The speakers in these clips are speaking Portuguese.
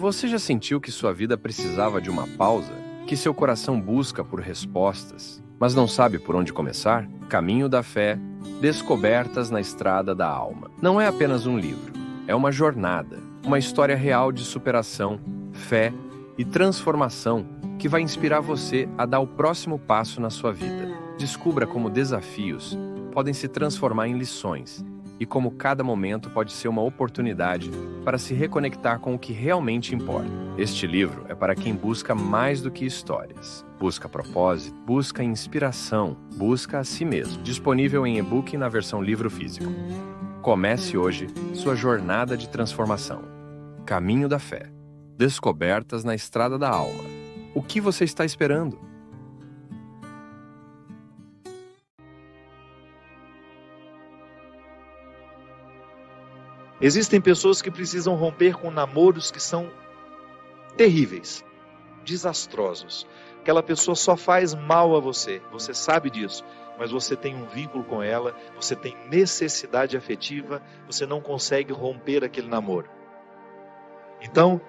Você já sentiu que sua vida precisava de uma pausa? Que seu coração busca por respostas, mas não sabe por onde começar? Caminho da Fé, Descobertas na Estrada da Alma. Não é apenas um livro, é uma jornada, uma história real de superação, fé e transformação que vai inspirar você a dar o próximo passo na sua vida. Descubra como desafios podem se transformar em lições e como cada momento pode ser uma oportunidade para se reconectar com o que realmente importa. Este livro é para quem busca mais do que histórias. Busca propósito, busca inspiração, busca a si mesmo. Disponível em e-book e na versão livro físico. Comece hoje sua jornada de transformação. Caminho da Fé. Descobertas na Estrada da Alma. O que você está esperando? Existem pessoas que precisam romper com namoros que são terríveis, desastrosos. Aquela pessoa só faz mal a você sabe disso, mas você tem um vínculo com ela, você tem necessidade afetiva, você não consegue romper aquele namoro. Então,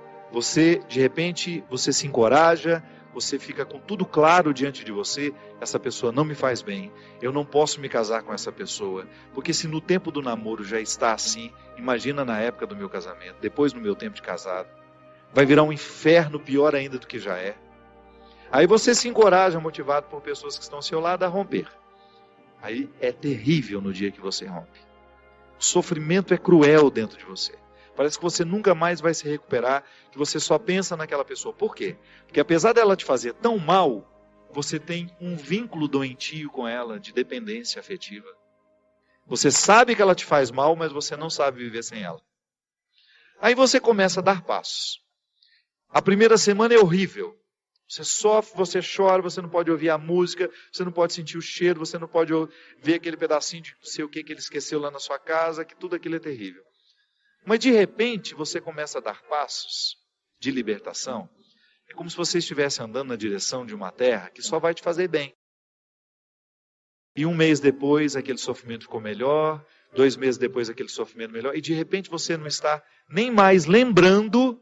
de repente, você se encoraja, você fica com tudo claro diante de você, essa pessoa não me faz bem, eu não posso me casar com essa pessoa, porque se no tempo do namoro já está assim, imagina na época do meu casamento, depois no meu tempo de casado, vai virar um inferno pior ainda do que já é. Aí você se encoraja, motivado por pessoas que estão ao seu lado, a romper. Aí é terrível no dia que você rompe. O sofrimento é cruel dentro de você. Parece que você nunca mais vai se recuperar, que você só pensa naquela pessoa. Por quê? Porque apesar dela te fazer tão mal, você tem um vínculo doentio com ela, de dependência afetiva. Você sabe que ela te faz mal, mas você não sabe viver sem ela. Aí você começa a dar passos. A primeira semana é horrível. Você sofre, você chora, você não pode ouvir a música, você não pode sentir o cheiro, você não pode ver aquele pedacinho de não sei o que ele esqueceu lá na sua casa, que tudo aquilo é terrível. Mas de repente você começa a dar passos de libertação. É como se você estivesse andando na direção de uma terra que só vai te fazer bem. E um mês depois aquele sofrimento ficou melhor, 2 meses depois aquele sofrimento melhor, e de repente você não está nem mais lembrando,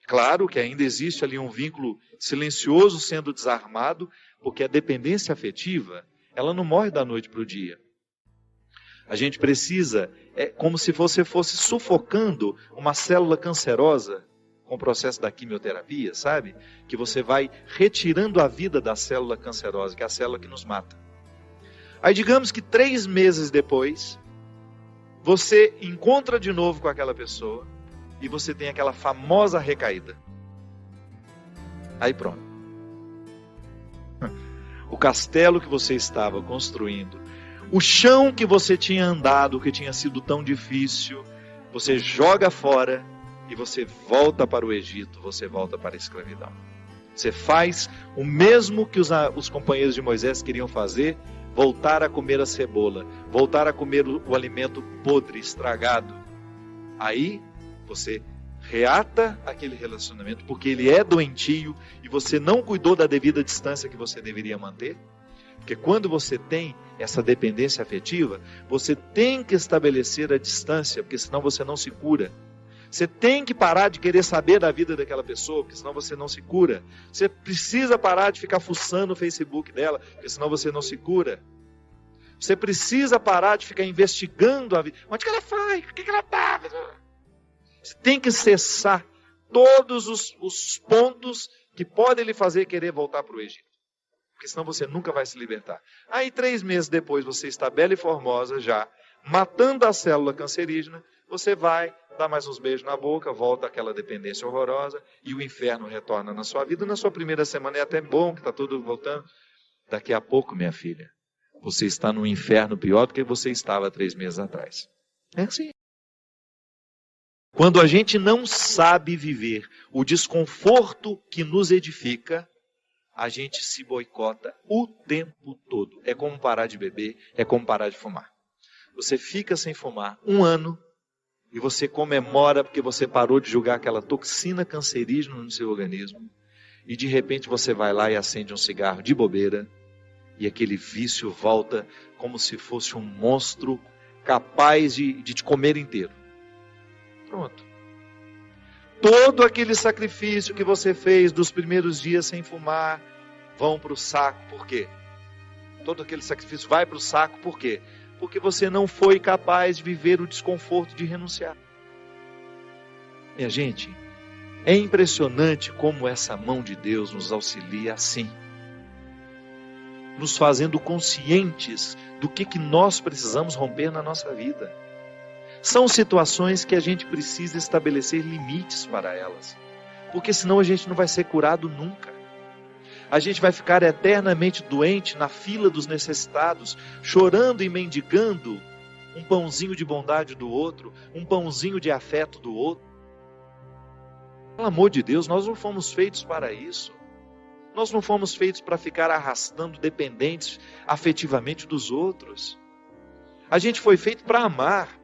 claro que ainda existe ali um vínculo silencioso sendo desarmado, porque a dependência afetiva, ela não morre da noite para o dia. A gente precisa, é como se você fosse sufocando uma célula cancerosa com o processo da quimioterapia, sabe? Que você vai retirando a vida da célula cancerosa, que é a célula que nos mata. Aí digamos que 3 meses depois, você encontra de novo com aquela pessoa e você tem aquela famosa recaída. Aí pronto. O castelo que você estava construindo, o chão que você tinha andado, que tinha sido tão difícil, você joga fora e você volta para o Egito, você volta para a escravidão. Você faz o mesmo que os companheiros de Moisés queriam fazer, voltar a comer a cebola, voltar a comer o alimento podre, estragado. Aí você reata aquele relacionamento, porque ele é doentio e você não cuidou da devida distância que você deveria manter. Porque quando você tem essa dependência afetiva, você tem que estabelecer a distância, porque senão você não se cura. Você tem que parar de querer saber da vida daquela pessoa, porque senão você não se cura. Você precisa parar de ficar fuçando o Facebook dela, porque senão você não se cura. Você precisa parar de ficar investigando a vida. Onde que ela foi? O que ela está? Você tem que cessar todos os pontos que podem lhe fazer querer voltar para o Egito. Porque senão você nunca vai se libertar. Aí 3 meses depois você está bela e formosa já, matando a célula cancerígena, você vai dar mais uns beijos na boca, volta àquela dependência horrorosa e o inferno retorna na sua vida. Na sua primeira semana é até bom que está tudo voltando. Daqui a pouco, minha filha, você está num inferno pior do que você estava 3 meses atrás. É assim. Quando a gente não sabe viver o desconforto que nos edifica, a gente se boicota o tempo todo. É como parar de beber, é como parar de fumar. Você fica sem fumar 1 ano e você comemora porque você parou de jogar aquela toxina cancerígena no seu organismo e de repente você vai lá e acende um cigarro de bobeira e aquele vício volta como se fosse um monstro capaz de te comer inteiro. Pronto. todo aquele sacrifício que você fez dos primeiros dias sem fumar, vão para o saco. Por quê? Todo aquele sacrifício vai para o saco, por quê? Porque você não foi capaz de viver o desconforto de renunciar. Minha gente, é impressionante como essa mão de Deus nos auxilia assim, nos fazendo conscientes do que nós precisamos romper na nossa vida. São situações que a gente precisa estabelecer limites para elas, porque senão a gente não vai ser curado nunca. A gente vai ficar eternamente doente na fila dos necessitados, chorando e mendigando um pãozinho de bondade do outro, um pãozinho de afeto do outro. Pelo amor de Deus, nós não fomos feitos para isso. Nós não fomos feitos para ficar arrastando dependentes afetivamente dos outros. A gente foi feito para amar.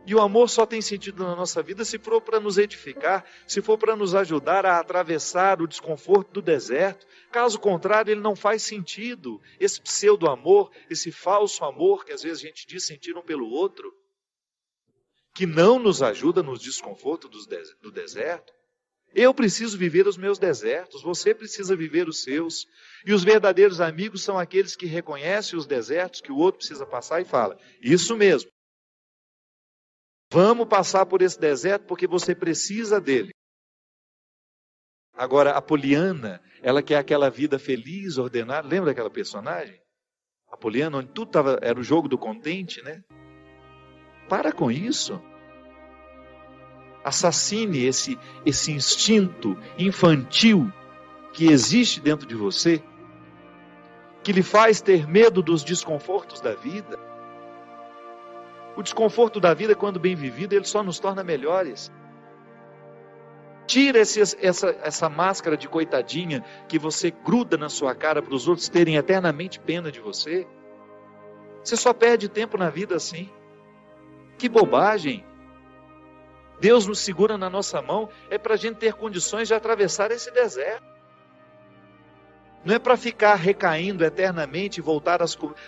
E o amor só tem sentido na nossa vida se for para nos edificar, se for para nos ajudar a atravessar o desconforto do deserto. Caso contrário, ele não faz sentido. Esse pseudo-amor, esse falso amor que às vezes a gente diz sentir um pelo outro, que não nos ajuda nos desconfortos do deserto. Eu preciso viver os meus desertos, você precisa viver os seus. E os verdadeiros amigos são aqueles que reconhecem os desertos que o outro precisa passar e fala, isso mesmo. Vamos passar por esse deserto porque você precisa dele. Agora, a Poliana, ela quer aquela vida feliz, ordenada. Lembra daquela personagem? A Poliana, onde tudo era o jogo do contente, né? Para com isso. Assassine esse instinto infantil que existe dentro de você, que lhe faz ter medo dos desconfortos da vida. O desconforto da vida, quando bem vivido, ele só nos torna melhores. Tira essa máscara de coitadinha que você gruda na sua cara para os outros terem eternamente pena de você. Você só perde tempo na vida assim. Que bobagem! Deus nos segura na nossa mão, é para a gente ter condições de atravessar esse deserto. Não é para ficar recaindo eternamente e voltar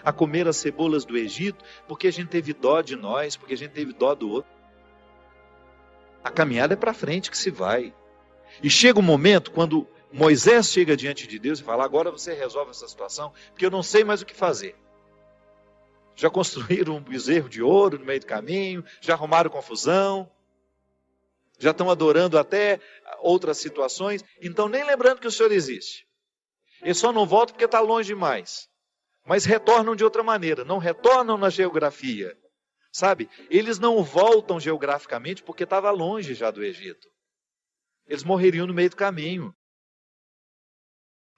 a comer as cebolas do Egito, porque a gente teve dó de nós, porque a gente teve dó do outro. A caminhada é para frente que se vai. E chega um momento quando Moisés chega diante de Deus e fala, agora você resolve essa situação, porque eu não sei mais o que fazer. Já construíram um bezerro de ouro no meio do caminho, já arrumaram confusão, já estão adorando até outras situações, então nem lembrando que o Senhor existe. Eles só não voltam porque está longe demais. Mas retornam de outra maneira, não retornam na geografia. Sabe? Eles não voltam geograficamente porque estava longe já do Egito. Eles morreriam no meio do caminho.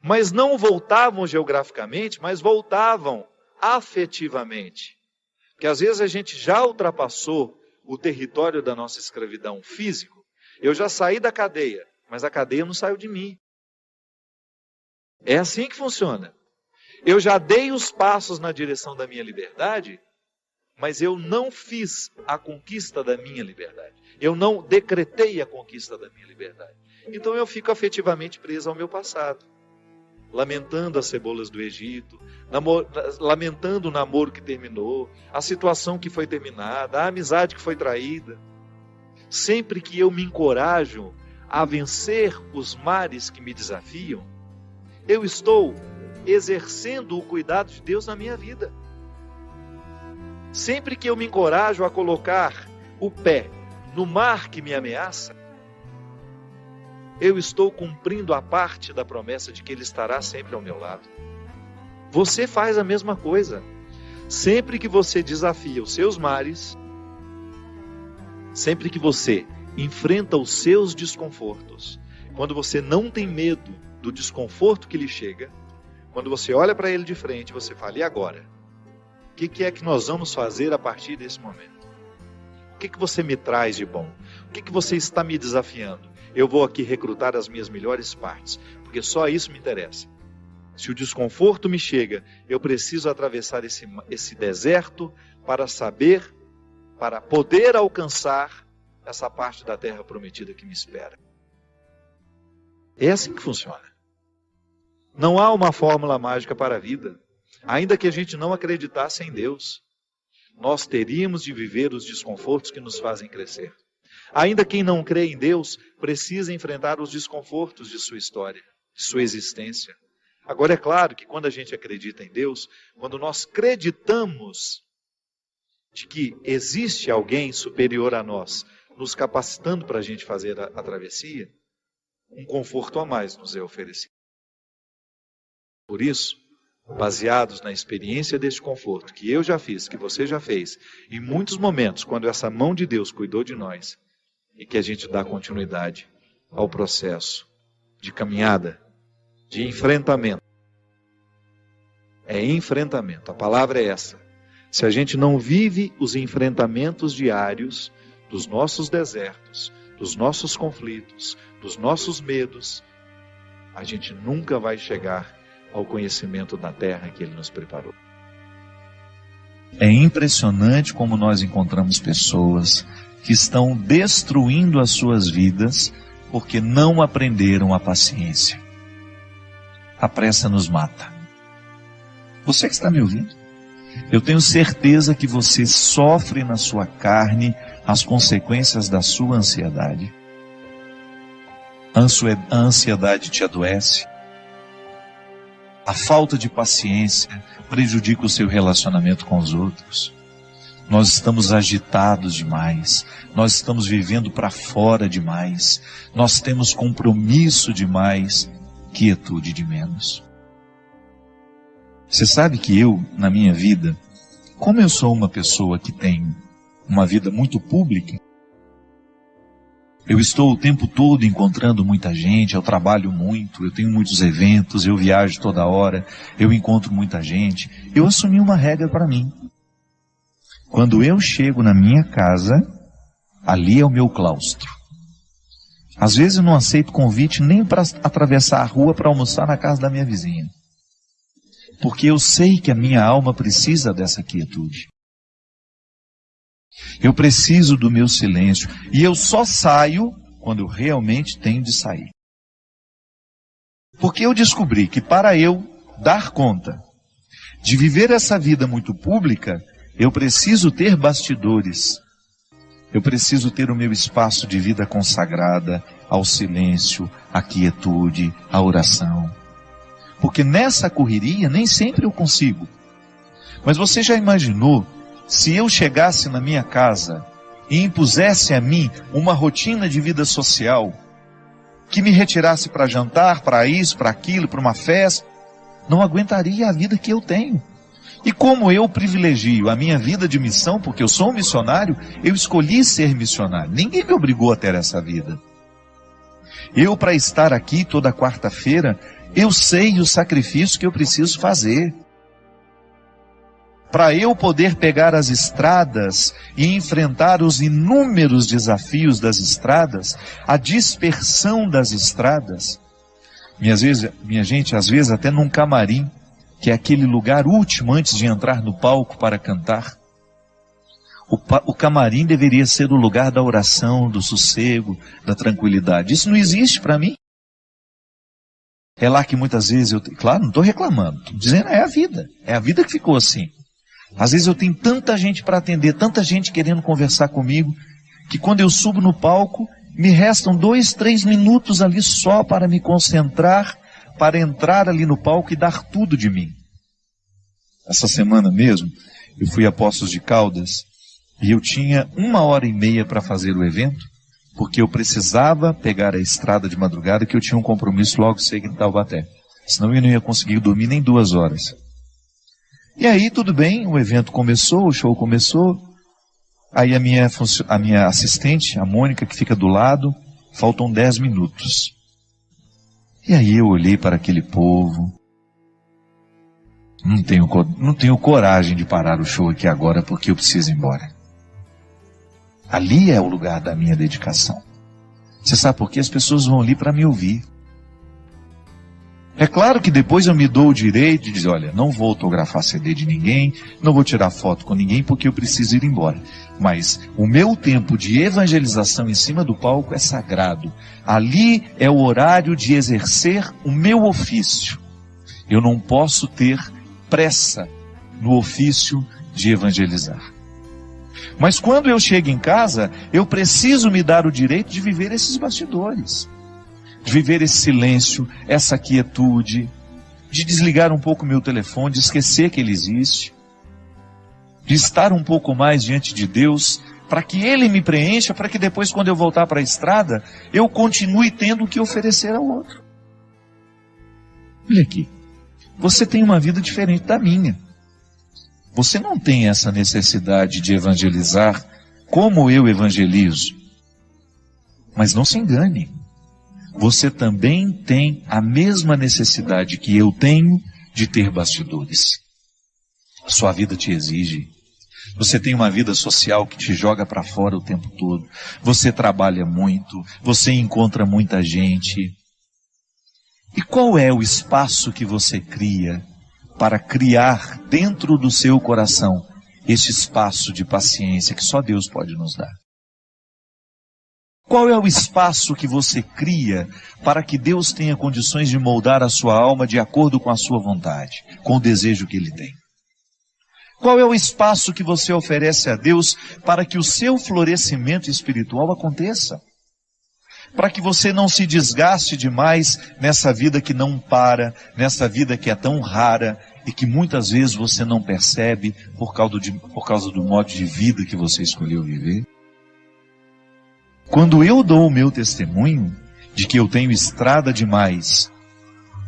Mas não voltavam geograficamente, mas voltavam afetivamente. Porque às vezes a gente já ultrapassou o território da nossa escravidão físico. Eu já saí da cadeia, mas a cadeia não saiu de mim. É assim que funciona. Eu já dei os passos na direção da minha liberdade, mas eu não fiz a conquista da minha liberdade. Eu não decretei a conquista da minha liberdade. Então eu fico afetivamente preso ao meu passado. Lamentando as cebolas do Egito, lamentando o namoro que terminou, a situação que foi terminada, a amizade que foi traída. Sempre que eu me encorajo a vencer os mares que me desafiam, eu estou exercendo o cuidado de Deus na minha vida. Sempre que eu me encorajo a colocar o pé no mar que me ameaça, eu estou cumprindo a parte da promessa de que Ele estará sempre ao meu lado. Você faz a mesma coisa. Sempre que você desafia os seus mares, sempre que você enfrenta os seus desconfortos, quando você não tem medo do desconforto que lhe chega, quando você olha para ele de frente, você fala, e agora? O que é que nós vamos fazer a partir desse momento? O que você me traz de bom? O que você está me desafiando? Eu vou aqui recrutar as minhas melhores partes, porque só isso me interessa. Se o desconforto me chega, eu preciso atravessar esse deserto para saber, para poder alcançar essa parte da terra prometida que me espera. É assim que funciona. Não há uma fórmula mágica para a vida. Ainda que a gente não acreditasse em Deus, nós teríamos de viver os desconfortos que nos fazem crescer. Ainda quem não crê em Deus precisa enfrentar os desconfortos de sua história, de sua existência. Agora é claro que quando a gente acredita em Deus, quando nós acreditamos de que existe alguém superior a nós, nos capacitando para a gente fazer a travessia, um conforto a mais nos é oferecido. Por isso, baseados na experiência deste conforto que eu já fiz, que você já fez, em muitos momentos, quando essa mão de Deus cuidou de nós, e que a gente dá continuidade ao processo de caminhada, de enfrentamento. É enfrentamento, a palavra é essa. Se a gente não vive os enfrentamentos diários dos nossos desertos, dos nossos conflitos, dos nossos medos, a gente nunca vai chegar ao conhecimento da terra que Ele nos preparou. É impressionante como nós encontramos pessoas que estão destruindo as suas vidas porque não aprenderam a paciência. A pressa nos mata. Você que está me ouvindo, eu tenho certeza que você sofre na sua carne as consequências da sua ansiedade. A ansiedade te adoece. A falta de paciência prejudica o seu relacionamento com os outros. Nós estamos agitados demais. Nós estamos vivendo para fora demais. Nós temos compromisso demais, quietude de menos. Você sabe que eu, na minha vida, como eu sou uma pessoa que tem uma vida muito pública, eu estou o tempo todo encontrando muita gente, eu trabalho muito, eu tenho muitos eventos, eu viajo toda hora, eu encontro muita gente. Eu assumi uma regra para mim. Quando eu chego na minha casa, ali é o meu claustro. Às vezes eu não aceito convite nem para atravessar a rua para almoçar na casa da minha vizinha. Porque eu sei que a minha alma precisa dessa quietude. Eu preciso do meu silêncio. E eu só saio quando eu realmente tenho de sair. Porque eu descobri que para eu dar conta de viver essa vida muito pública, eu preciso ter bastidores. Eu preciso ter o meu espaço de vida consagrada ao silêncio, à quietude, à oração. Porque nessa correria nem sempre eu consigo. Mas você já imaginou se eu chegasse na minha casa e impusesse a mim uma rotina de vida social que me retirasse para jantar, para isso, para aquilo, para uma festa? Não aguentaria a vida que eu tenho. E como eu privilegio a minha vida de missão, porque eu sou um missionário, eu escolhi ser missionário. Ninguém me obrigou a ter essa vida. Eu, para estar aqui toda quarta-feira, eu sei o sacrifício que eu preciso fazer. Para eu poder pegar as estradas e enfrentar os inúmeros desafios das estradas, a dispersão das estradas. Minha gente, às vezes até num camarim, que é aquele lugar último antes de entrar no palco para cantar. O camarim deveria ser o lugar da oração, do sossego, da tranquilidade. Isso não existe para mim. É lá que muitas vezes claro, não estou reclamando, estou dizendo é a vida que ficou assim. Às vezes eu tenho tanta gente para atender, tanta gente querendo conversar comigo, que quando eu subo no palco, me restam 2, 3 minutos ali só para me concentrar, para entrar ali no palco e dar tudo de mim. Essa semana mesmo, eu fui a Poços de Caldas, e eu tinha 1h30 para fazer o evento, porque eu precisava pegar a estrada de madrugada, que eu tinha um compromisso logo cedo em Taubaté. Senão eu não ia conseguir dormir nem 2 horas. E aí, tudo bem, o evento começou, o show começou. Aí a minha assistente, a Mônica, que fica do lado, faltam 10 minutos. E aí eu olhei para aquele povo. Não tenho coragem de parar o show aqui agora, porque eu preciso ir embora. Ali é o lugar da minha dedicação. Você sabe por quê? As pessoas vão ali para me ouvir. É claro que depois eu me dou o direito de dizer, olha, não vou autografar CD de ninguém, não vou tirar foto com ninguém porque eu preciso ir embora. Mas o meu tempo de evangelização em cima do palco é sagrado. Ali é o horário de exercer o meu ofício. Eu não posso ter pressa no ofício de evangelizar. Mas quando eu chego em casa, eu preciso me dar o direito de viver esses bastidores, de viver esse silêncio, essa quietude, de desligar um pouco o meu telefone, de esquecer que ele existe, de estar um pouco mais diante de Deus, para que Ele me preencha, para que depois, quando eu voltar para a estrada, eu continue tendo o que oferecer ao outro. Olha aqui, você tem uma vida diferente da minha. Você não tem essa necessidade de evangelizar como eu evangelizo. Mas não se engane, você também tem a mesma necessidade que eu tenho de ter bastidores. A sua vida te exige. Você tem uma vida social que te joga para fora o tempo todo. Você trabalha muito, você encontra muita gente. E qual é o espaço que você cria para criar dentro do seu coração esse espaço de paciência que só Deus pode nos dar? Qual é o espaço que você cria para que Deus tenha condições de moldar a sua alma de acordo com a sua vontade, com o desejo que Ele tem? Qual é o espaço que você oferece a Deus para que o seu florescimento espiritual aconteça? Para que você não se desgaste demais nessa vida que não para, nessa vida que é tão rara e que muitas vezes você não percebe por causa do modo de vida que você escolheu viver? Quando eu dou o meu testemunho de que eu tenho estrada demais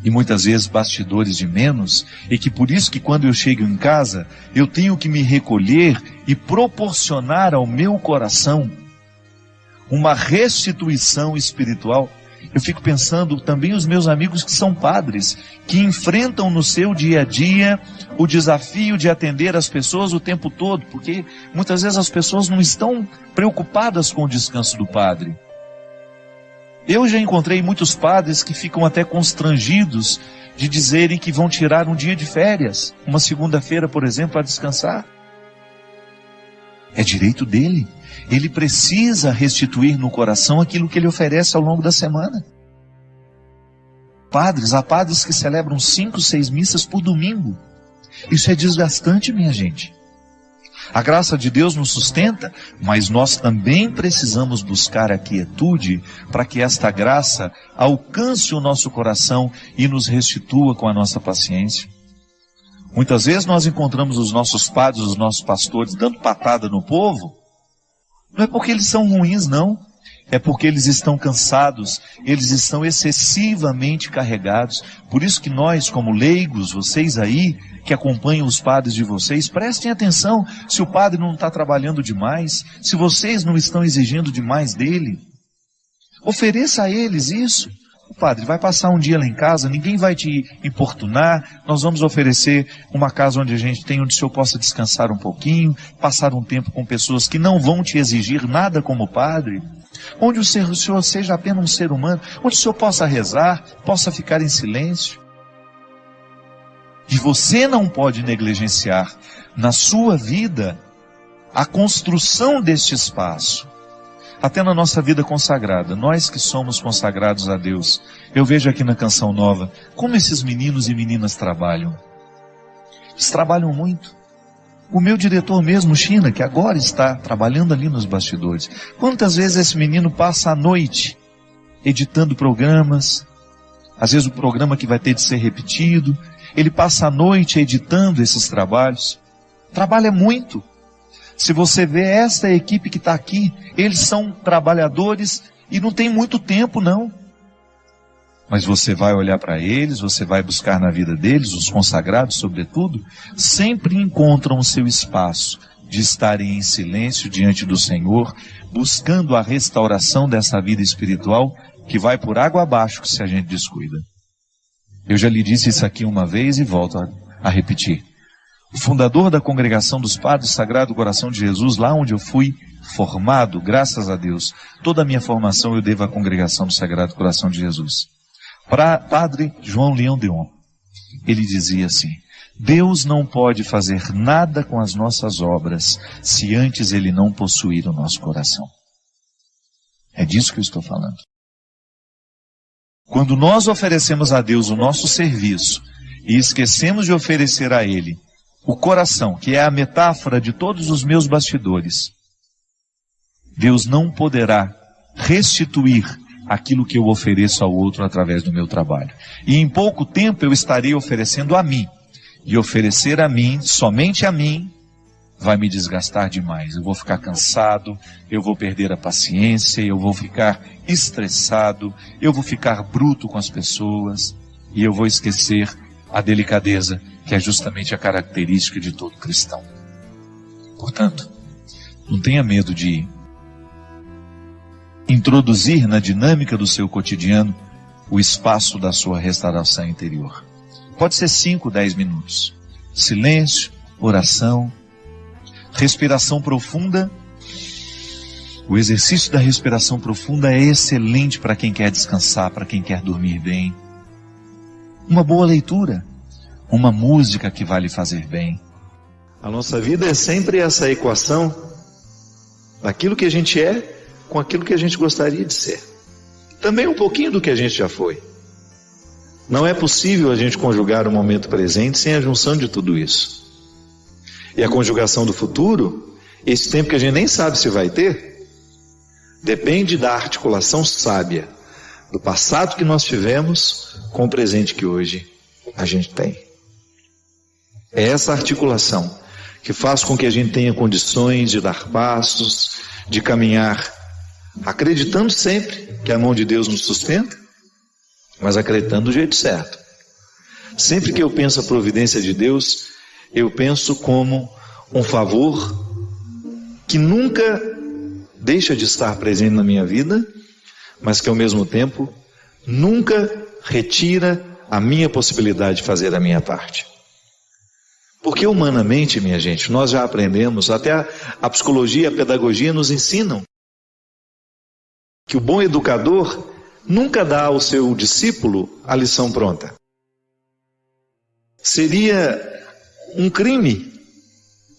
e muitas vezes bastidores de menos, e que por isso que quando eu chego em casa, eu tenho que me recolher e proporcionar ao meu coração uma restituição espiritual. Eu fico pensando também os meus amigos que são padres, que enfrentam no seu dia a dia o desafio de atender as pessoas o tempo todo, porque muitas vezes as pessoas não estão preocupadas com o descanso do padre. Eu já encontrei muitos padres que ficam até constrangidos de dizerem que vão tirar um dia de férias, uma segunda-feira, por exemplo, para descansar. É direito dele. Ele precisa restituir no coração aquilo que ele oferece ao longo da semana. Há padres que celebram 5, 6 missas por domingo. Isso é desgastante, minha gente. A graça de Deus nos sustenta, mas nós também precisamos buscar a quietude para que esta graça alcance o nosso coração e nos restitua com a nossa paciência. Muitas vezes nós encontramos os nossos padres, os nossos pastores dando patada no povo. Não é porque eles são ruins, não. É porque eles estão cansados, eles estão excessivamente carregados. Por isso que nós, como leigos, vocês aí, que acompanham os padres de vocês, prestem atenção se o padre não está trabalhando demais, se vocês não estão exigindo demais dele. Ofereça a eles isso. O padre vai passar um dia lá em casa, ninguém vai te importunar, nós vamos oferecer uma casa onde onde o senhor possa descansar um pouquinho, passar um tempo com pessoas que não vão te exigir nada como padre, onde o senhor seja apenas um ser humano, onde o senhor possa rezar, possa ficar em silêncio. E você não pode negligenciar na sua vida a construção deste espaço. Até na nossa vida consagrada, nós que somos consagrados a Deus, eu vejo aqui na Canção Nova, como esses meninos e meninas trabalham. Eles trabalham muito. O meu diretor mesmo, China, que agora está trabalhando ali nos bastidores, quantas vezes esse menino passa a noite editando programas, às vezes o programa que vai ter de ser repetido, ele passa a noite editando esses trabalhos, trabalha muito. Se você vê esta equipe que está aqui, eles são trabalhadores e não tem muito tempo não. Mas você vai olhar para eles, você vai buscar na vida deles, os consagrados sobretudo, sempre encontram o seu espaço de estarem em silêncio diante do Senhor, buscando a restauração dessa vida espiritual que vai por água abaixo se a gente descuida. Eu já lhe disse isso aqui uma vez e volto a repetir. O fundador da Congregação dos Padres Sagrado Coração de Jesus, lá onde eu fui formado, graças a Deus, toda a minha formação eu devo à Congregação do Sagrado Coração de Jesus. Para Padre João Leão Deon, ele dizia assim: Deus não pode fazer nada com as nossas obras se antes Ele não possuir o nosso coração. É disso que eu estou falando. Quando nós oferecemos a Deus o nosso serviço e esquecemos de oferecer a Ele o coração, que é a metáfora de todos os meus bastidores, Deus não poderá restituir aquilo que eu ofereço ao outro através do meu trabalho. E em pouco tempo eu estarei oferecendo a mim. E oferecer a mim, somente a mim, vai me desgastar demais. Eu vou ficar cansado, eu vou perder a paciência, eu vou ficar estressado, eu vou ficar bruto com as pessoas e eu vou esquecer a delicadeza, que é justamente a característica de todo cristão. Portanto, não tenha medo de introduzir na dinâmica do seu cotidiano o espaço da sua restauração interior. Pode ser 5, 10 minutos. Silêncio, oração, respiração profunda. O exercício da respiração profunda é excelente para quem quer descansar, para quem quer dormir bem. Uma boa leitura, uma música que vai lhe fazer bem. A nossa vida é sempre essa equação daquilo que a gente é com aquilo que a gente gostaria de ser. Também um pouquinho do que a gente já foi. Não é possível a gente conjugar o momento presente sem a junção de tudo isso. E a conjugação do futuro, esse tempo que a gente nem sabe se vai ter, depende da articulação sábia do passado que nós tivemos com o presente que hoje a gente tem. É essa articulação que faz com que a gente tenha condições de dar passos, de caminhar, acreditando sempre que a mão de Deus nos sustenta, mas acreditando do jeito certo. Sempre que eu penso a providência de Deus, eu penso como um favor que nunca deixa de estar presente na minha vida, mas que ao mesmo tempo nunca retira a minha possibilidade de fazer a minha parte. Porque humanamente, minha gente, nós já aprendemos, até a psicologia e a pedagogia nos ensinam que o bom educador nunca dá ao seu discípulo a lição pronta. Seria um crime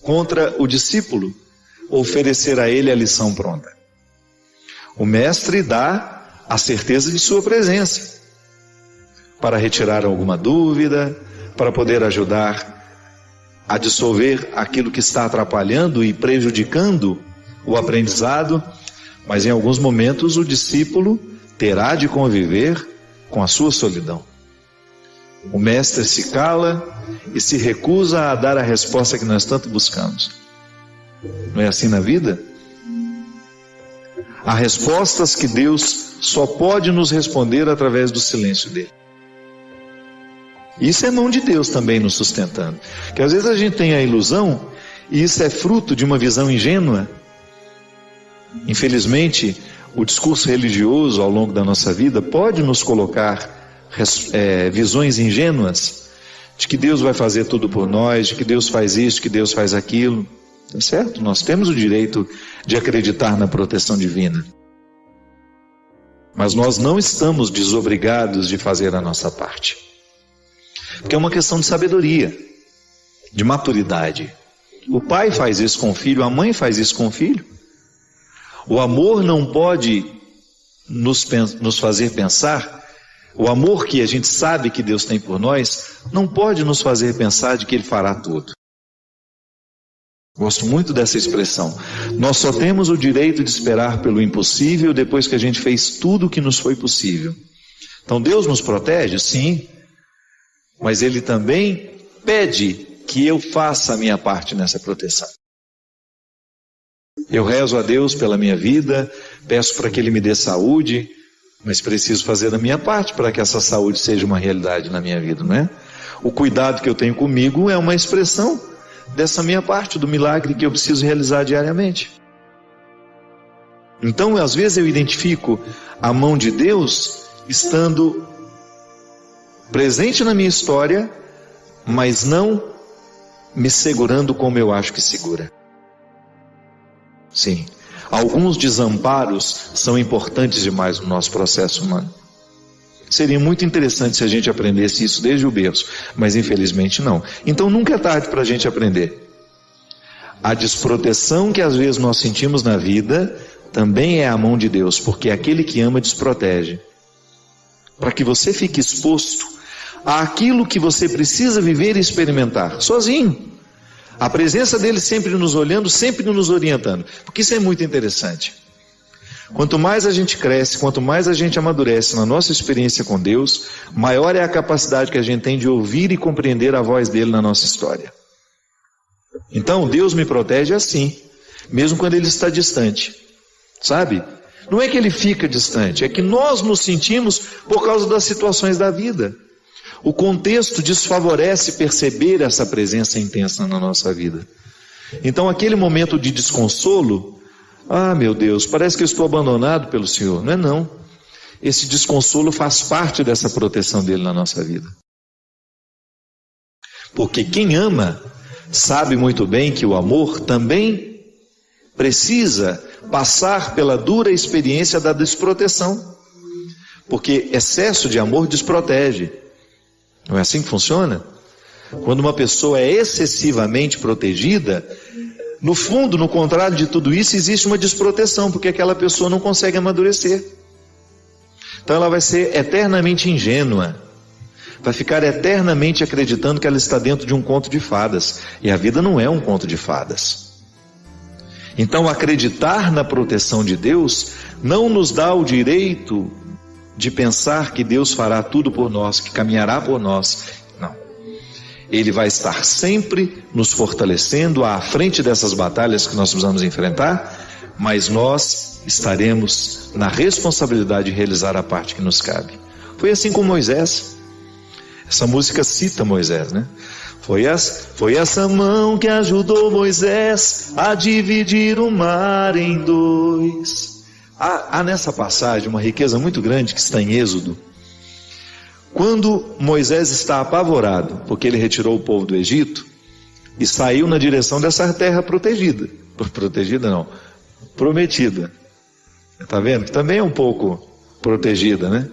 contra o discípulo oferecer a ele a lição pronta. O mestre dá a certeza de sua presença para retirar alguma dúvida, para poder ajudar a dissolver aquilo que está atrapalhando e prejudicando o aprendizado, mas em alguns momentos o discípulo terá de conviver com a sua solidão. O mestre se cala e se recusa a dar a resposta que nós tanto buscamos. Não é assim na vida? Há respostas que Deus só pode nos responder através do silêncio dele. Isso é mão de Deus também nos sustentando. Que às vezes a gente tem a ilusão, e isso é fruto de uma visão ingênua. Infelizmente, o discurso religioso ao longo da nossa vida pode nos colocar visões ingênuas de que Deus vai fazer tudo por nós, de que Deus faz isso, que Deus faz aquilo. Tá certo? Nós temos o direito de acreditar na proteção divina. Mas nós não estamos desobrigados de fazer a nossa parte. Porque é uma questão de sabedoria, de maturidade. O pai faz isso com o filho, a mãe faz isso com o filho. O amor não pode nos fazer pensar, o amor que a gente sabe que Deus tem por nós, não pode nos fazer pensar de que Ele fará tudo. Gosto muito dessa expressão. Nós só temos o direito de esperar pelo impossível depois que a gente fez tudo o que nos foi possível. Então Deus nos protege? Sim. Mas Ele também pede que eu faça a minha parte nessa proteção. Eu rezo a Deus pela minha vida, peço para que Ele me dê saúde, mas preciso fazer a minha parte para que essa saúde seja uma realidade na minha vida, não é? O cuidado que eu tenho comigo é uma expressão dessa minha parte, do milagre que eu preciso realizar diariamente. Então, às vezes eu identifico a mão de Deus estando presente na minha história, mas não me segurando como eu acho que segura. Sim, alguns desamparos são importantes demais no nosso processo humano. Seria muito interessante se a gente aprendesse isso desde o berço, mas infelizmente não. Então nunca é tarde para a gente aprender. A desproteção que às vezes nós sentimos na vida também é a mão de Deus, porque aquele que ama desprotege. Para que você fique exposto àquilo que você precisa viver e experimentar, sozinho. A presença dele sempre nos olhando, sempre nos orientando. Porque isso é muito interessante. Quanto mais a gente cresce, quanto mais a gente amadurece na nossa experiência com Deus, maior é a capacidade que a gente tem de ouvir e compreender a voz dele na nossa história. Então, Deus me protege assim, mesmo quando ele está distante, sabe? Não é que ele fica distante, é que nós nos sentimos por causa das situações da vida. O contexto desfavorece perceber essa presença intensa na nossa vida. Então, aquele momento de desconsolo, meu Deus, parece que eu estou abandonado pelo Senhor. Não é não. Esse desconsolo faz parte dessa proteção dele na nossa vida. Porque quem ama sabe muito bem que o amor também precisa passar pela dura experiência da desproteção. Porque excesso de amor desprotege. Não é assim que funciona? Quando uma pessoa é excessivamente protegida, no fundo, no contrário de tudo isso, existe uma desproteção, porque aquela pessoa não consegue amadurecer. Então ela vai ser eternamente ingênua, vai ficar eternamente acreditando que ela está dentro de um conto de fadas, e a vida não é um conto de fadas. Então acreditar na proteção de Deus não nos dá o direito de pensar que Deus fará tudo por nós, que caminhará por nós. Não. Ele vai estar sempre nos fortalecendo à frente dessas batalhas que nós precisamos enfrentar, mas nós estaremos na responsabilidade de realizar a parte que nos cabe. Foi assim com Moisés. Essa música cita Moisés, né? Foi essa mão que ajudou Moisés a dividir o mar em dois. Há nessa passagem uma riqueza muito grande que está em Êxodo. Quando Moisés está apavorado, porque ele retirou o povo do Egito e saiu na direção dessa terra protegida. Protegida não, prometida. Está vendo? Que também é um pouco protegida, né?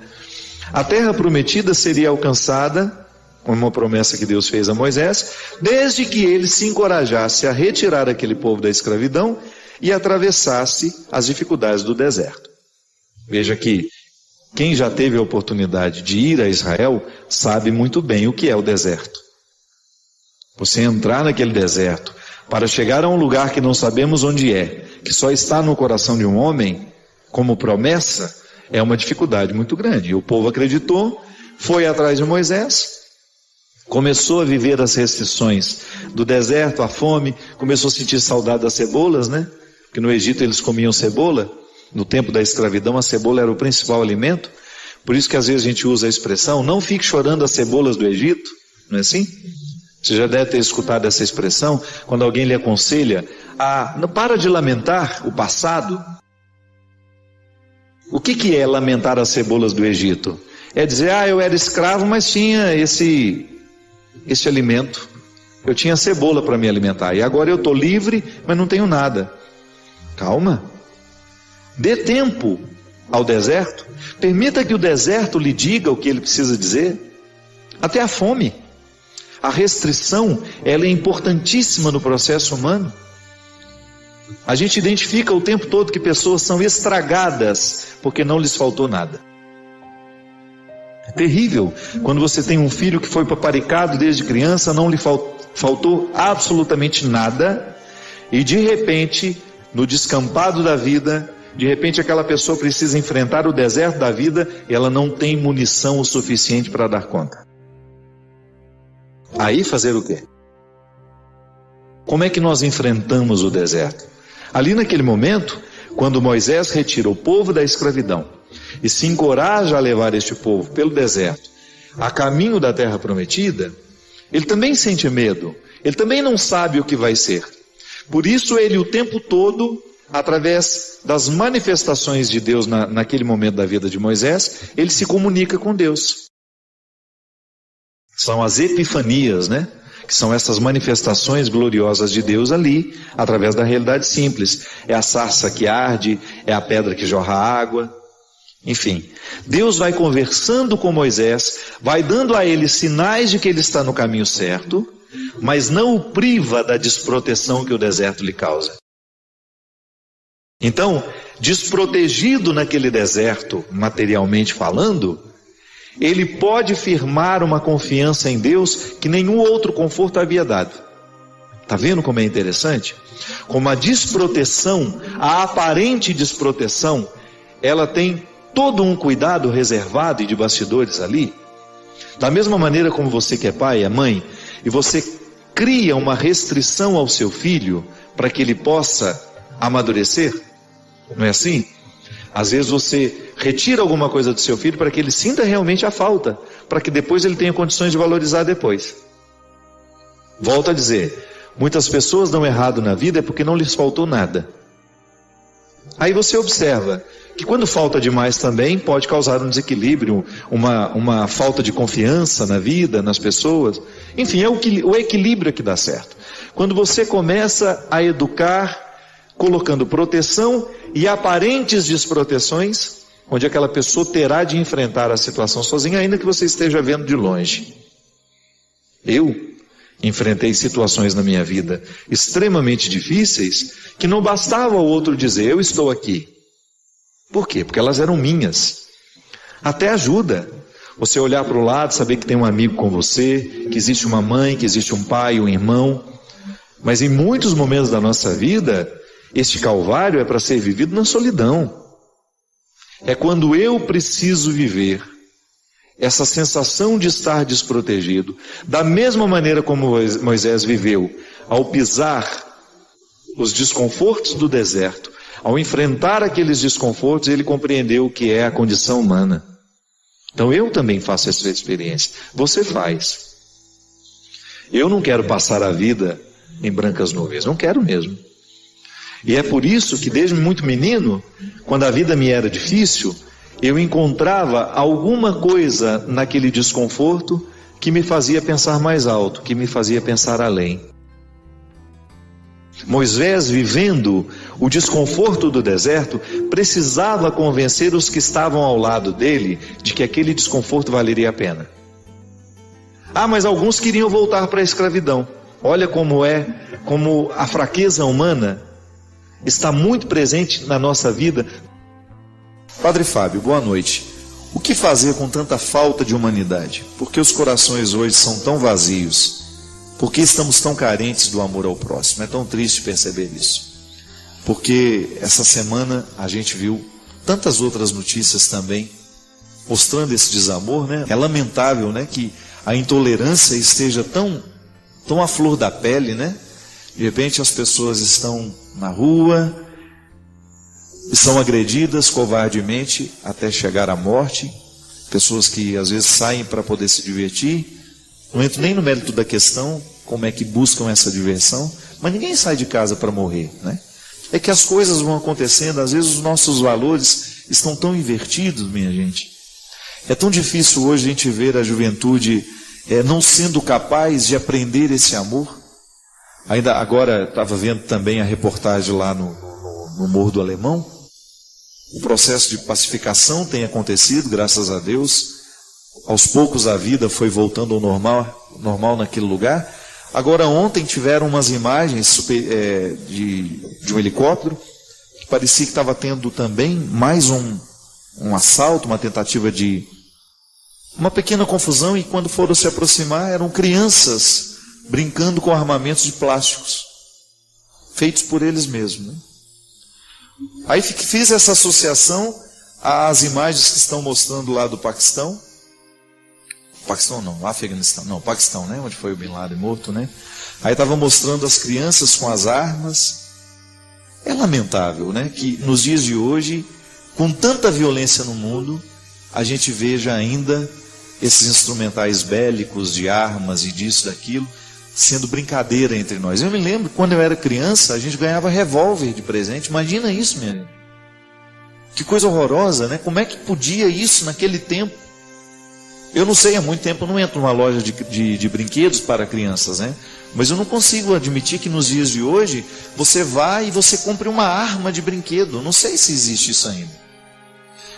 A terra prometida seria alcançada, com uma promessa que Deus fez a Moisés, desde que ele se encorajasse a retirar aquele povo da escravidão e atravessasse as dificuldades do deserto. Veja que quem já teve a oportunidade de ir a Israel sabe muito bem o que é o deserto. Você entrar naquele deserto para chegar a um lugar que não sabemos onde é, que só está no coração de um homem, como promessa, é uma dificuldade muito grande. E o povo acreditou, foi atrás de Moisés, começou a viver as restrições do deserto, a fome, começou a sentir saudade das cebolas, né? Porque no Egito eles comiam cebola, no tempo da escravidão a cebola era o principal alimento, por isso que às vezes a gente usa a expressão, não fique chorando as cebolas do Egito, não é assim? Você já deve ter escutado essa expressão, quando alguém lhe aconselha, não para de lamentar o passado. O que é lamentar as cebolas do Egito? É dizer, eu era escravo, mas tinha esse alimento, eu tinha cebola para me alimentar, e agora eu estou livre, mas não tenho nada. Calma, dê tempo ao deserto, permita que o deserto lhe diga o que ele precisa dizer, até a fome. A restrição, ela é importantíssima no processo humano. A gente identifica o tempo todo que pessoas são estragadas porque não lhes faltou nada. É terrível quando você tem um filho que foi paparicado desde criança, não lhe faltou absolutamente nada, e de repente, no descampado da vida, de repente aquela pessoa precisa enfrentar o deserto da vida e ela não tem munição o suficiente para dar conta. Aí fazer o quê? Como é que nós enfrentamos o deserto? Ali naquele momento, quando Moisés retira o povo da escravidão e se encoraja a levar este povo pelo deserto, a caminho da terra prometida, ele também sente medo, ele também não sabe o que vai ser. Por isso ele o tempo todo, através das manifestações de Deus naquele momento da vida de Moisés, ele se comunica com Deus. São as epifanias, né? Que são essas manifestações gloriosas de Deus ali, através da realidade simples. É a sarça que arde, é a pedra que jorra água, enfim. Deus vai conversando com Moisés, vai dando a ele sinais de que ele está no caminho certo, mas não o priva da desproteção que o deserto lhe causa. Então, desprotegido naquele deserto, materialmente falando, ele pode firmar uma confiança em Deus que nenhum outro conforto havia dado. Está vendo como é interessante? Como a desproteção, a aparente desproteção, ela tem todo um cuidado reservado e de bastidores ali. Da mesma maneira como você que é pai, é mãe, e você cria uma restrição ao seu filho para que ele possa amadurecer, não é assim? Às vezes você retira alguma coisa do seu filho para que ele sinta realmente a falta, para que depois ele tenha condições de valorizar depois. Volto a dizer, muitas pessoas dão errado na vida é porque não lhes faltou nada. Aí você observa que quando falta demais também pode causar um desequilíbrio, uma falta de confiança na vida, nas pessoas. Enfim, é o equilíbrio que dá certo. Quando você começa a educar, colocando proteção e aparentes desproteções, onde aquela pessoa terá de enfrentar a situação sozinha, ainda que você esteja vendo de longe. Eu enfrentei situações na minha vida extremamente difíceis, que não bastava o outro dizer, eu estou aqui. Por quê? Porque elas eram minhas. Até ajuda você olhar para o lado, saber que tem um amigo com você, que existe uma mãe, que existe um pai, um irmão. Mas em muitos momentos da nossa vida, este calvário é para ser vivido na solidão. É quando eu preciso viver essa sensação de estar desprotegido, da mesma maneira como Moisés viveu, ao pisar os desconfortos do deserto, ao enfrentar aqueles desconfortos, ele compreendeu o que é a condição humana. Então eu também faço essa experiência. Você faz. Eu não quero passar a vida em brancas nuvens, não quero mesmo. E é por isso que desde muito menino, quando a vida me era difícil, eu encontrava alguma coisa naquele desconforto que me fazia pensar mais alto, que me fazia pensar além. Moisés, vivendo o desconforto do deserto, precisava convencer os que estavam ao lado dele de que aquele desconforto valeria a pena. Mas alguns queriam voltar para a escravidão. Olha como a fraqueza humana está muito presente na nossa vida. Padre Fábio, boa noite. O que fazer com tanta falta de humanidade? Por que os corações hoje são tão vazios? Por que estamos tão carentes do amor ao próximo? É tão triste perceber isso. Porque essa semana a gente viu tantas outras notícias também mostrando esse desamor, né? É lamentável, né, que a intolerância esteja tão à flor da pele, né? De repente as pessoas estão na rua, são agredidas covardemente até chegar à morte. Pessoas que às vezes saem para poder se divertir. Não entro nem no mérito da questão, como é que buscam essa diversão, mas ninguém sai de casa para morrer, né? É que as coisas vão acontecendo, às vezes os nossos valores estão tão invertidos, minha gente. É tão difícil hoje a gente ver a juventude não sendo capaz de aprender esse amor. Ainda agora estava vendo também a reportagem lá no Morro do Alemão. O processo de pacificação tem acontecido, graças a Deus. Aos poucos a vida foi voltando ao normal naquele lugar. Agora ontem tiveram umas imagens de um helicóptero, que parecia que estava tendo também mais um assalto, uma tentativa de uma pequena confusão, e quando foram se aproximar eram crianças brincando com armamentos de plásticos, feitos por eles mesmos, né? Aí fiz essa associação às imagens que estão mostrando lá do Paquistão. Paquistão não, Afeganistão, não, Paquistão, né? Onde foi o Bin Laden morto, né? Aí estava mostrando as crianças com as armas. É lamentável, né? Que nos dias de hoje, com tanta violência no mundo, a gente veja ainda esses instrumentais bélicos de armas e disso, daquilo, sendo brincadeira entre nós. Eu me lembro, quando eu era criança, a gente ganhava revólver de presente. Imagina isso, minha gente. Que coisa horrorosa, né? Como é que podia isso naquele tempo? Eu não sei, há muito tempo eu não entro numa loja de brinquedos para crianças, né? Mas eu não consigo admitir que nos dias de hoje você vai e você compre uma arma de brinquedo. Eu não sei se existe isso ainda.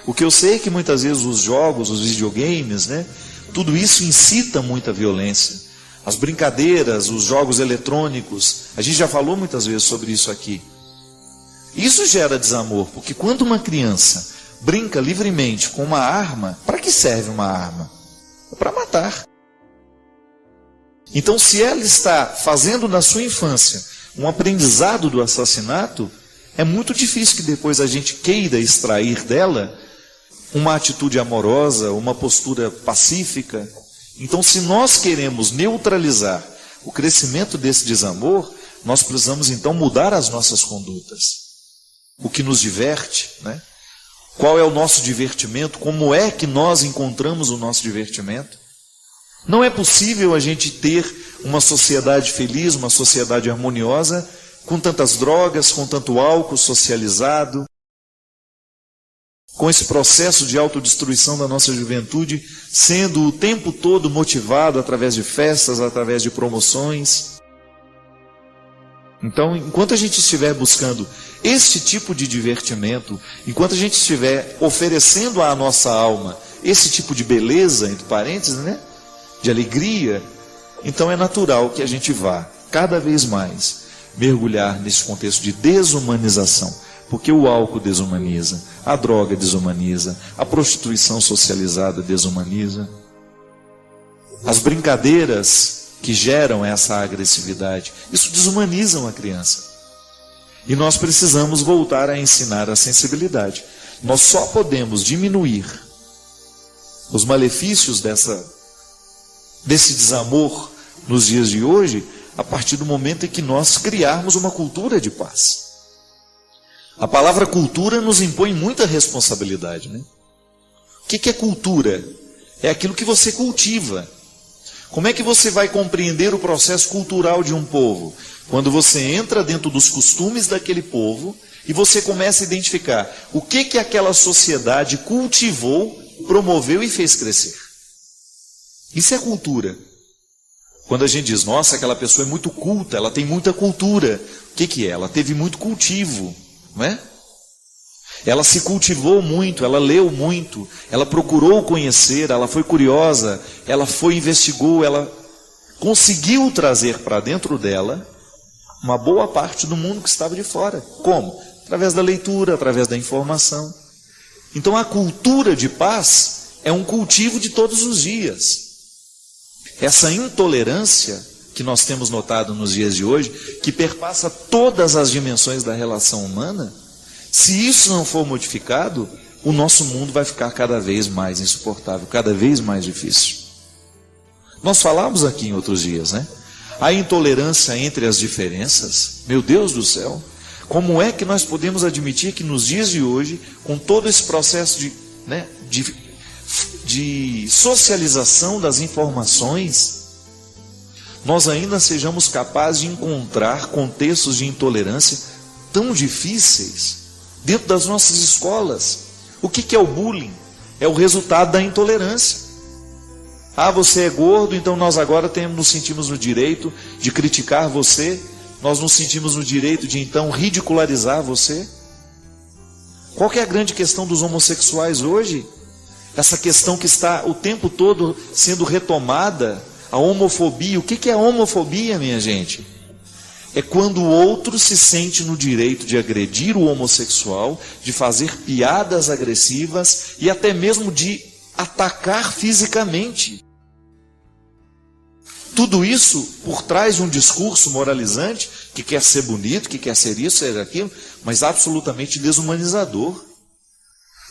O que eu sei é que muitas vezes os jogos, os videogames, né? Tudo isso incita muita violência. As brincadeiras, os jogos eletrônicos, a gente já falou muitas vezes sobre isso aqui. Isso gera desamor, porque quando uma criança brinca livremente com uma arma, para que serve uma arma? É para matar. Então, se ela está fazendo na sua infância um aprendizado do assassinato, é muito difícil que depois a gente queira extrair dela uma atitude amorosa, uma postura pacífica. Então, se nós queremos neutralizar o crescimento desse desamor, nós precisamos então mudar as nossas condutas. O que nos diverte, né? Qual é o nosso divertimento? Como é que nós encontramos o nosso divertimento? Não é possível a gente ter uma sociedade feliz, uma sociedade harmoniosa, com tantas drogas, com tanto álcool socializado, com esse processo de autodestruição da nossa juventude, sendo o tempo todo motivado através de festas, através de promoções. Então, enquanto a gente estiver buscando este tipo de divertimento, enquanto a gente estiver oferecendo à nossa alma esse tipo de beleza, entre parênteses, né, de alegria, então é natural que a gente vá cada vez mais mergulhar nesse contexto de desumanização, porque o álcool desumaniza, a droga desumaniza, a prostituição socializada desumaniza, as brincadeiras que geram essa agressividade, isso desumaniza uma criança. E nós precisamos voltar a ensinar a sensibilidade. Nós só podemos diminuir os malefícios desse desamor nos dias de hoje a partir do momento em que nós criarmos uma cultura de paz. A palavra cultura nos impõe muita responsabilidade, né? O que é cultura? É aquilo que você cultiva. Como é que você vai compreender o processo cultural de um povo? Quando você entra dentro dos costumes daquele povo e você começa a identificar o que aquela sociedade cultivou, promoveu e fez crescer. Isso é cultura. Quando a gente diz, nossa, aquela pessoa é muito culta, ela tem muita cultura. O que é? Ela teve muito cultivo, não é? Ela se cultivou muito, ela leu muito, ela procurou conhecer, ela foi curiosa, ela investigou, ela conseguiu trazer para dentro dela uma boa parte do mundo que estava de fora. Como? Através da leitura, através da informação. Então a cultura de paz é um cultivo de todos os dias. Essa intolerância que nós temos notado nos dias de hoje, que perpassa todas as dimensões da relação humana, se isso não for modificado, o nosso mundo vai ficar cada vez mais insuportável, cada vez mais difícil. Nós falamos aqui em outros dias, né? A intolerância entre as diferenças, meu Deus do céu, como é que nós podemos admitir que nos dias de hoje, com todo esse processo de socialização das informações, nós ainda sejamos capazes de encontrar contextos de intolerância tão difíceis dentro das nossas escolas? O que é o bullying? É o resultado da intolerância. Ah, você é gordo, então nós agora nos sentimos no direito de criticar você, nós nos sentimos no direito de então ridicularizar você. Qual que é a grande questão dos homossexuais hoje? Essa questão que está o tempo todo sendo retomada, a homofobia. O que é a homofobia, minha gente? É quando o outro se sente no direito de agredir o homossexual, de fazer piadas agressivas e até mesmo de atacar fisicamente. Tudo isso por trás de um discurso moralizante, que quer ser bonito, que quer ser isso, ser aquilo, mas absolutamente desumanizador.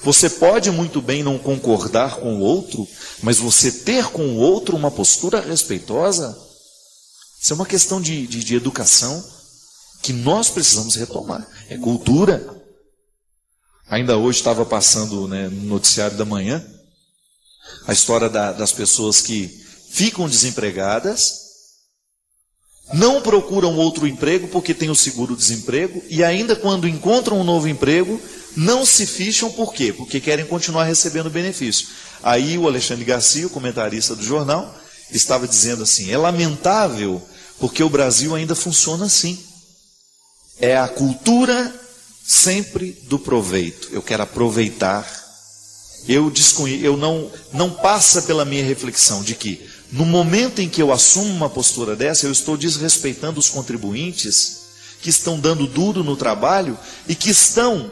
Você pode muito bem não concordar com o outro, mas você ter com o outro uma postura respeitosa, isso é uma questão de educação que nós precisamos retomar. É cultura. Ainda hoje estava passando, no noticiário da manhã a história das pessoas que ficam desempregadas, não procuram outro emprego porque tem o seguro-desemprego e ainda quando encontram um novo emprego, não se ficham. Por quê? Porque querem continuar recebendo benefício. Aí o Alexandre Garcia, o comentarista do jornal, estava dizendo assim, é lamentável porque o Brasil ainda funciona assim. É a cultura sempre do proveito. Eu quero aproveitar. Não passa pela minha reflexão de que no momento em que eu assumo uma postura dessa, eu estou desrespeitando os contribuintes que estão dando duro no trabalho e que estão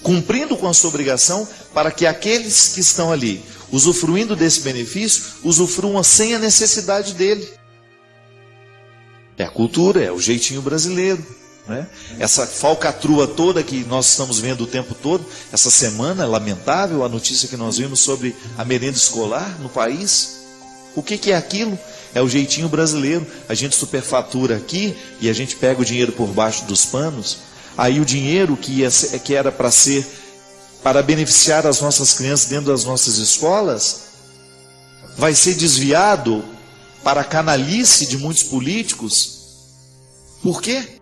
cumprindo com a sua obrigação para que aqueles que estão ali usufruindo desse benefício, usufruam sem a necessidade dele. É a cultura, é o jeitinho brasileiro. né? Essa falcatrua toda que nós estamos vendo o tempo todo, essa semana, é lamentável a notícia que nós vimos sobre a merenda escolar no país. O que é aquilo? É o jeitinho brasileiro. A gente superfatura aqui e a gente pega o dinheiro por baixo dos panos. Aí o dinheiro que era para ser, para beneficiar as nossas crianças dentro das nossas escolas, vai ser desviado para a canalice de muitos políticos. Por quê?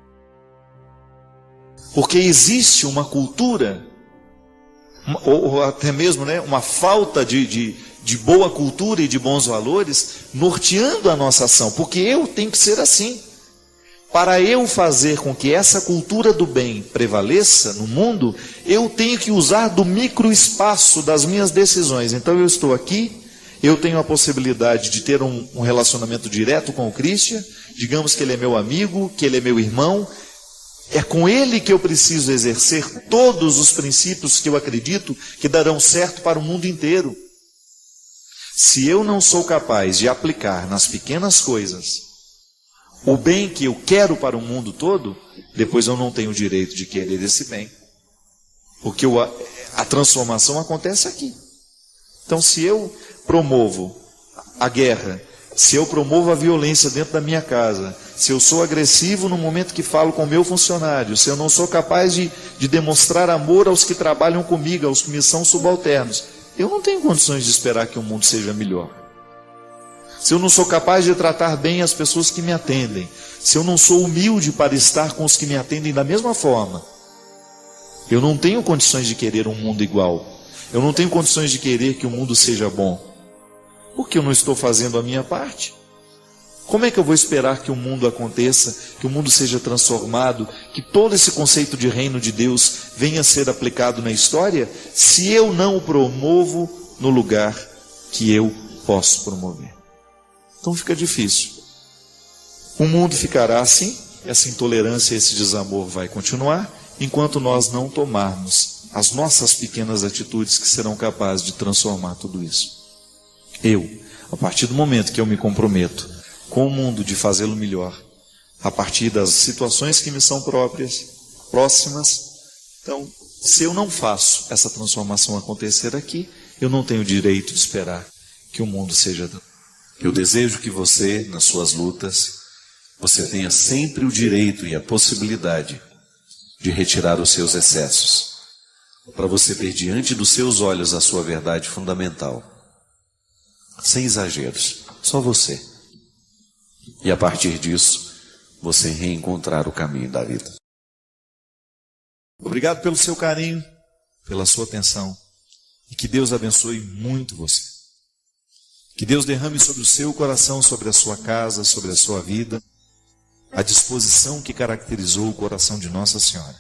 Porque existe uma cultura, ou até mesmo, né, uma falta de boa cultura e de bons valores norteando a nossa ação. Porque eu tenho que ser assim. Para eu fazer com que essa cultura do bem prevaleça no mundo, eu tenho que usar do microespaço das minhas decisões. Então eu estou aqui, eu tenho a possibilidade de ter um relacionamento direto com o Christian, digamos que ele é meu amigo, que ele é meu irmão, é com ele que eu preciso exercer todos os princípios que eu acredito que darão certo para o mundo inteiro. Se eu não sou capaz de aplicar nas pequenas coisas o bem que eu quero para o mundo todo, depois eu não tenho o direito de querer esse bem. Porque a transformação acontece aqui. Então, se eu promovo a guerra, se eu promovo a violência dentro da minha casa, se eu sou agressivo no momento que falo com o meu funcionário, se eu não sou capaz de demonstrar amor aos que trabalham comigo, aos que me são subalternos, eu não tenho condições de esperar que o mundo seja melhor. Se eu não sou capaz de tratar bem as pessoas que me atendem, se eu não sou humilde para estar com os que me atendem da mesma forma, eu não tenho condições de querer um mundo igual. Eu não tenho condições de querer que o mundo seja bom. Porque eu não estou fazendo a minha parte. Como é que eu vou esperar que o mundo aconteça, que o mundo seja transformado, que todo esse conceito de reino de Deus venha a ser aplicado na história, se eu não o promovo no lugar que eu posso promover? Então fica difícil. O mundo ficará assim, essa intolerância, esse desamor vai continuar, enquanto nós não tomarmos as nossas pequenas atitudes que serão capazes de transformar tudo isso. Eu, a partir do momento que eu me comprometo com o mundo de fazê-lo melhor, a partir das situações que me são próximas, então, se eu não faço essa transformação acontecer aqui, eu não tenho direito de esperar que o mundo seja. Eu desejo que você, nas suas lutas, você tenha sempre o direito e a possibilidade de retirar os seus excessos, para você ver diante dos seus olhos a sua verdade fundamental, sem exageros, só você. E a partir disso, você reencontrar o caminho da vida. Obrigado pelo seu carinho, pela sua atenção, e que Deus abençoe muito você. Que Deus derrame sobre o seu coração, sobre a sua casa, sobre a sua vida, a disposição que caracterizou o coração de Nossa Senhora.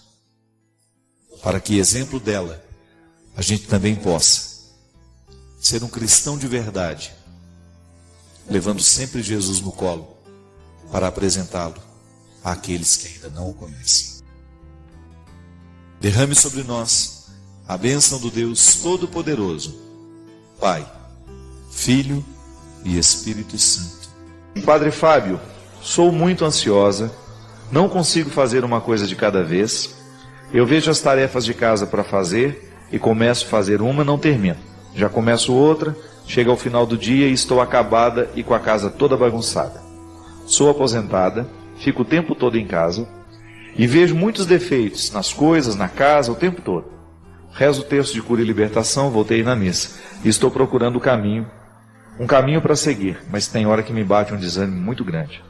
Para que, exemplo dela, a gente também possa ser um cristão de verdade, levando sempre Jesus no colo, para apresentá-lo àqueles que ainda não o conhecem. Derrame sobre nós a bênção do Deus Todo-Poderoso, Pai, Filho e Espírito Santo. Padre Fábio, sou muito ansiosa, não consigo fazer uma coisa de cada vez. Eu vejo as tarefas de casa para fazer e começo a fazer uma e não termino. Já começo outra, chega ao final do dia e estou acabada e com a casa toda bagunçada. Sou aposentada, fico o tempo todo em casa e vejo muitos defeitos nas coisas, na casa, o tempo todo. Rezo o texto de cura e libertação, voltei na missa e estou procurando um caminho para seguir, mas tem hora que me bate um desânimo muito grande.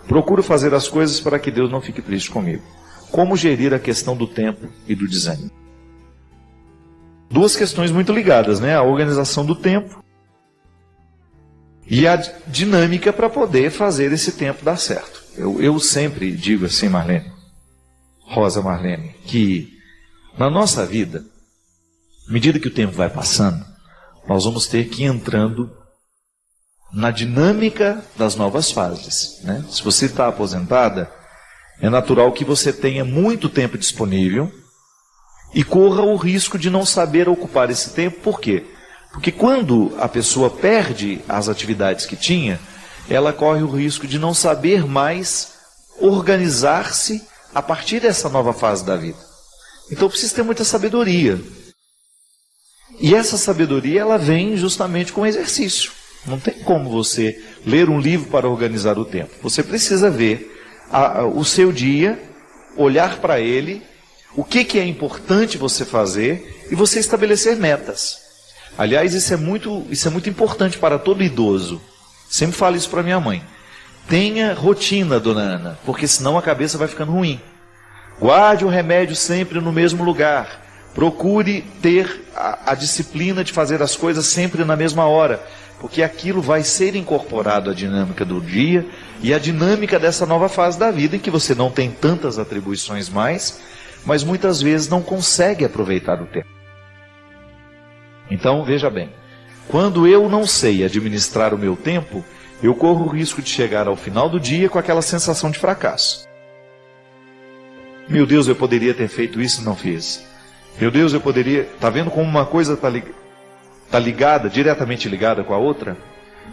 Procuro fazer as coisas para que Deus não fique triste comigo. Como gerir a questão do tempo e do desânimo? Duas questões muito ligadas, né? A organização do tempo e a dinâmica para poder fazer esse tempo dar certo. Eu sempre digo assim, Rosa Marlene, que na nossa vida, à medida que o tempo vai passando, nós vamos ter que ir entrando na dinâmica das novas fases, né? Se você está aposentada, é natural que você tenha muito tempo disponível e corra o risco de não saber ocupar esse tempo. Por quê? Porque quando a pessoa perde as atividades que tinha, ela corre o risco de não saber mais organizar-se a partir dessa nova fase da vida. Então precisa ter muita sabedoria. E essa sabedoria, ela vem justamente com o exercício. Não tem como você ler um livro para organizar o tempo. Você precisa ver o seu dia, olhar para ele, o que é importante você fazer e você estabelecer metas. Aliás, isso é muito importante para todo idoso. Sempre falo isso para minha mãe. Tenha rotina, dona Ana, porque senão a cabeça vai ficando ruim. Guarde o remédio sempre no mesmo lugar. Procure ter a disciplina de fazer as coisas sempre na mesma hora, porque aquilo vai ser incorporado à dinâmica do dia e à dinâmica dessa nova fase da vida, em que você não tem tantas atribuições mais, mas muitas vezes não consegue aproveitar o tempo. Então, veja bem, quando eu não sei administrar o meu tempo, eu corro o risco de chegar ao final do dia com aquela sensação de fracasso. Meu Deus, eu poderia ter feito isso e não fiz. Meu Deus, eu poderia... Está vendo como uma coisa está ligada, diretamente ligada com a outra?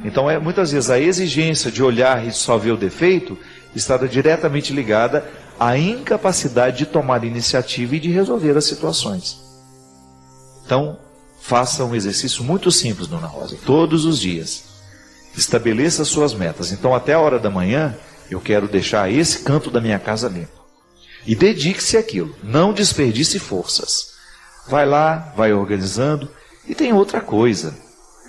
Então, muitas vezes a exigência de olhar e só ver o defeito está diretamente ligada à incapacidade de tomar iniciativa e de resolver as situações. Então, faça um exercício muito simples, dona Rosa, todos os dias. Estabeleça as suas metas. Então, até a hora da manhã, eu quero deixar esse canto da minha casa limpo. E dedique-se àquilo. Não desperdice forças. Vai lá, vai organizando. E tem outra coisa.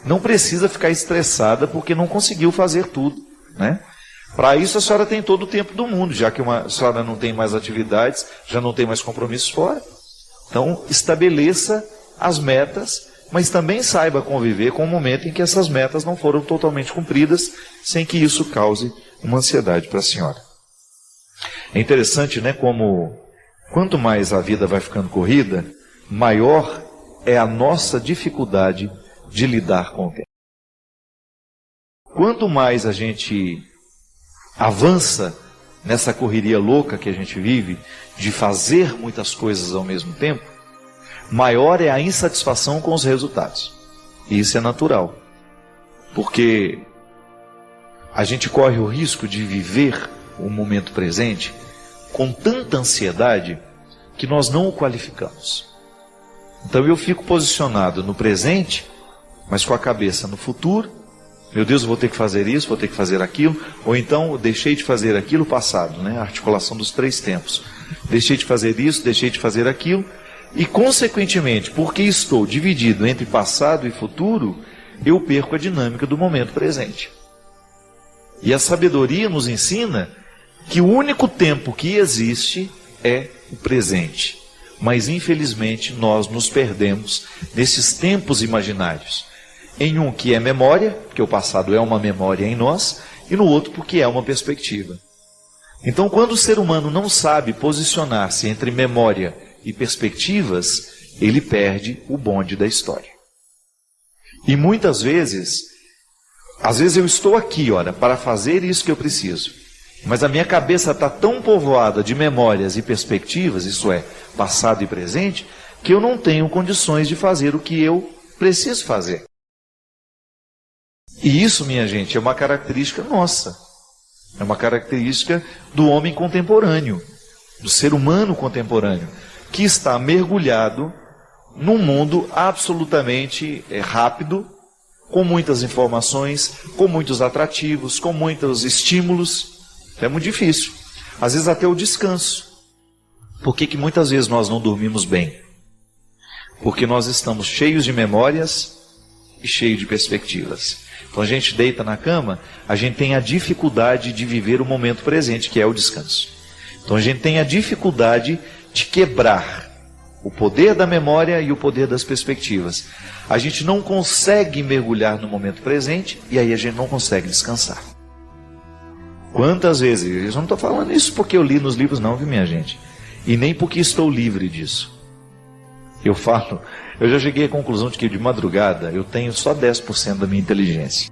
Não precisa ficar estressada porque não conseguiu fazer tudo, né? Para isso a senhora tem todo o tempo do mundo, já que a senhora não tem mais atividades, já não tem mais compromissos fora. Então, estabeleça as metas, mas também saiba conviver com o momento em que essas metas não foram totalmente cumpridas, sem que isso cause uma ansiedade para a senhora. É interessante, né, como quanto mais a vida vai ficando corrida, maior é a nossa dificuldade de lidar com o tempo. Quanto mais a gente avança nessa correria louca que a gente vive, de fazer muitas coisas ao mesmo tempo, maior é a insatisfação com os resultados. E isso é natural. Porque a gente corre o risco de viver o momento presente com tanta ansiedade que nós não o qualificamos. Então eu fico posicionado no presente, mas com a cabeça no futuro. Meu Deus, eu vou ter que fazer isso, vou ter que fazer aquilo. Ou então, eu deixei de fazer aquilo passado, né? A articulação dos 3 tempos. Deixei de fazer isso, deixei de fazer aquilo. E, consequentemente, porque estou dividido entre passado e futuro, eu perco a dinâmica do momento presente. E a sabedoria nos ensina que o único tempo que existe é o presente. Mas, infelizmente, nós nos perdemos nesses tempos imaginários. Em um que é memória, porque o passado é uma memória em nós, e no outro porque é uma perspectiva. Então, quando o ser humano não sabe posicionar-se entre memória e perspectivas, ele perde o bonde da história. E muitas vezes, às vezes eu estou aqui, olha, para fazer isso que eu preciso, mas a minha cabeça está tão povoada de memórias e perspectivas, isso é, passado e presente, que eu não tenho condições de fazer o que eu preciso fazer. E isso, minha gente, é uma característica nossa. É uma característica do homem contemporâneo, do ser humano contemporâneo, que está mergulhado num mundo absolutamente rápido, com muitas informações, com muitos atrativos, com muitos estímulos. É muito difícil. Às vezes até o descanso. Por que muitas vezes nós não dormimos bem? Porque nós estamos cheios de memórias e cheios de perspectivas. Então a gente deita na cama, a gente tem a dificuldade de viver o momento presente, que é o descanso. Então a gente tem a dificuldade de quebrar o poder da memória e o poder das perspectivas. A gente não consegue mergulhar no momento presente e aí a gente não consegue descansar. Quantas vezes? Eu não estou falando isso porque eu li nos livros não, viu, minha gente? E nem porque estou livre disso. Eu já cheguei à conclusão de que de madrugada eu tenho só 10% da minha inteligência.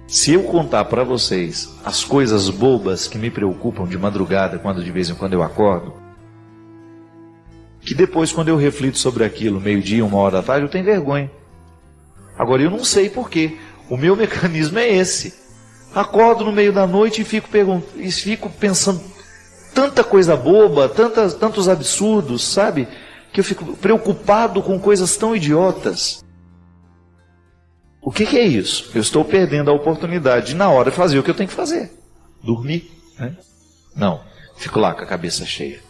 Se eu contar para vocês as coisas bobas que me preocupam de madrugada, quando de vez em quando eu acordo, que depois quando eu reflito sobre aquilo, 12:00, 1h da tarde, eu tenho vergonha. Agora eu não sei porquê. O meu mecanismo é esse. Acordo no meio da noite e fico pensando tanta coisa boba, tantos absurdos, sabe? Que eu fico preocupado com coisas tão idiotas. O que é isso? Eu estou perdendo a oportunidade de, na hora, fazer o que eu tenho que fazer. Dormir, né? Não, fico lá com a cabeça cheia.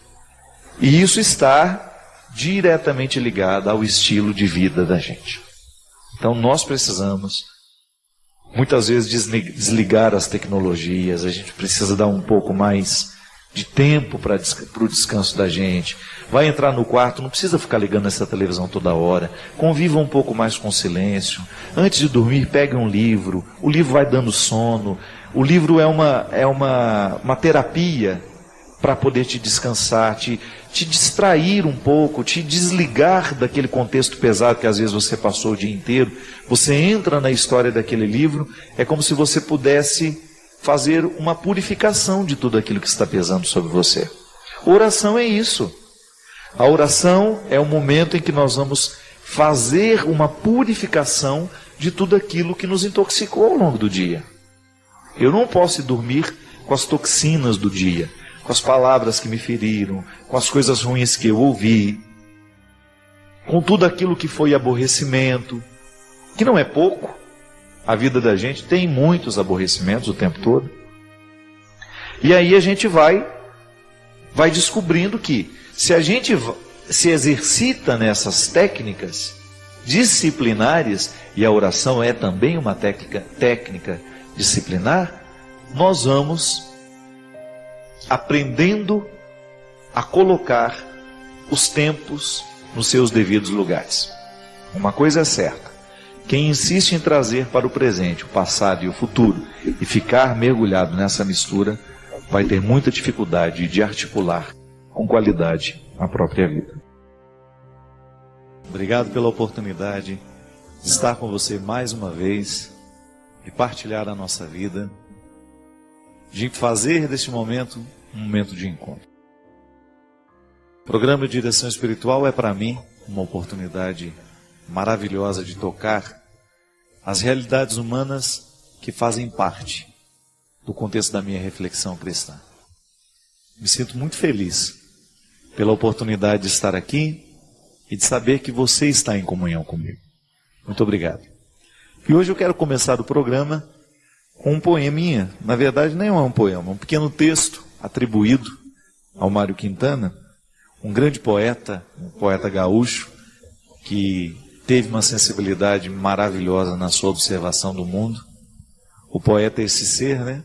E isso está diretamente ligado ao estilo de vida da gente. Então nós precisamos, muitas vezes, desligar as tecnologias. A gente precisa dar um pouco mais de tempo para o descanso da gente. Vai entrar no quarto, não precisa ficar ligando essa televisão toda hora. Conviva um pouco mais com o silêncio. Antes de dormir, pegue um livro. O livro vai dando sono. O livro é uma terapia para poder te descansar, te distrair um pouco, te desligar daquele contexto pesado que às vezes você passou o dia inteiro. Você entra na história daquele livro, é como se você pudesse fazer uma purificação de tudo aquilo que está pesando sobre você. Oração é isso. A oração é o momento em que nós vamos fazer uma purificação de tudo aquilo que nos intoxicou ao longo do dia. Eu não posso dormir com as toxinas do dia, com as palavras que me feriram, com as coisas ruins que eu ouvi, com tudo aquilo que foi aborrecimento, que não é pouco. A vida da gente tem muitos aborrecimentos o tempo todo. E aí a gente vai descobrindo que se a gente se exercita nessas técnicas disciplinares, e a oração é também uma técnica disciplinar, nós vamos aprendendo a colocar os tempos nos seus devidos lugares. Uma coisa é certa: quem insiste em trazer para o presente o passado e o futuro e ficar mergulhado nessa mistura vai ter muita dificuldade de articular com qualidade a própria vida. Obrigado pela oportunidade de estar com você mais uma vez, de partilhar a nossa vida, de fazer deste momento um momento de encontro. O programa de direção espiritual é para mim uma oportunidade maravilhosa de tocar as realidades humanas que fazem parte do contexto da minha reflexão cristã. Me sinto muito feliz pela oportunidade de estar aqui e de saber que você está em comunhão comigo. Muito obrigado. E hoje eu quero começar o programa com um poeminha. Na verdade, nem é um poema, um pequeno texto atribuído ao Mário Quintana, um grande poeta, um poeta gaúcho, que teve uma sensibilidade maravilhosa na sua observação do mundo. O poeta é esse ser, né?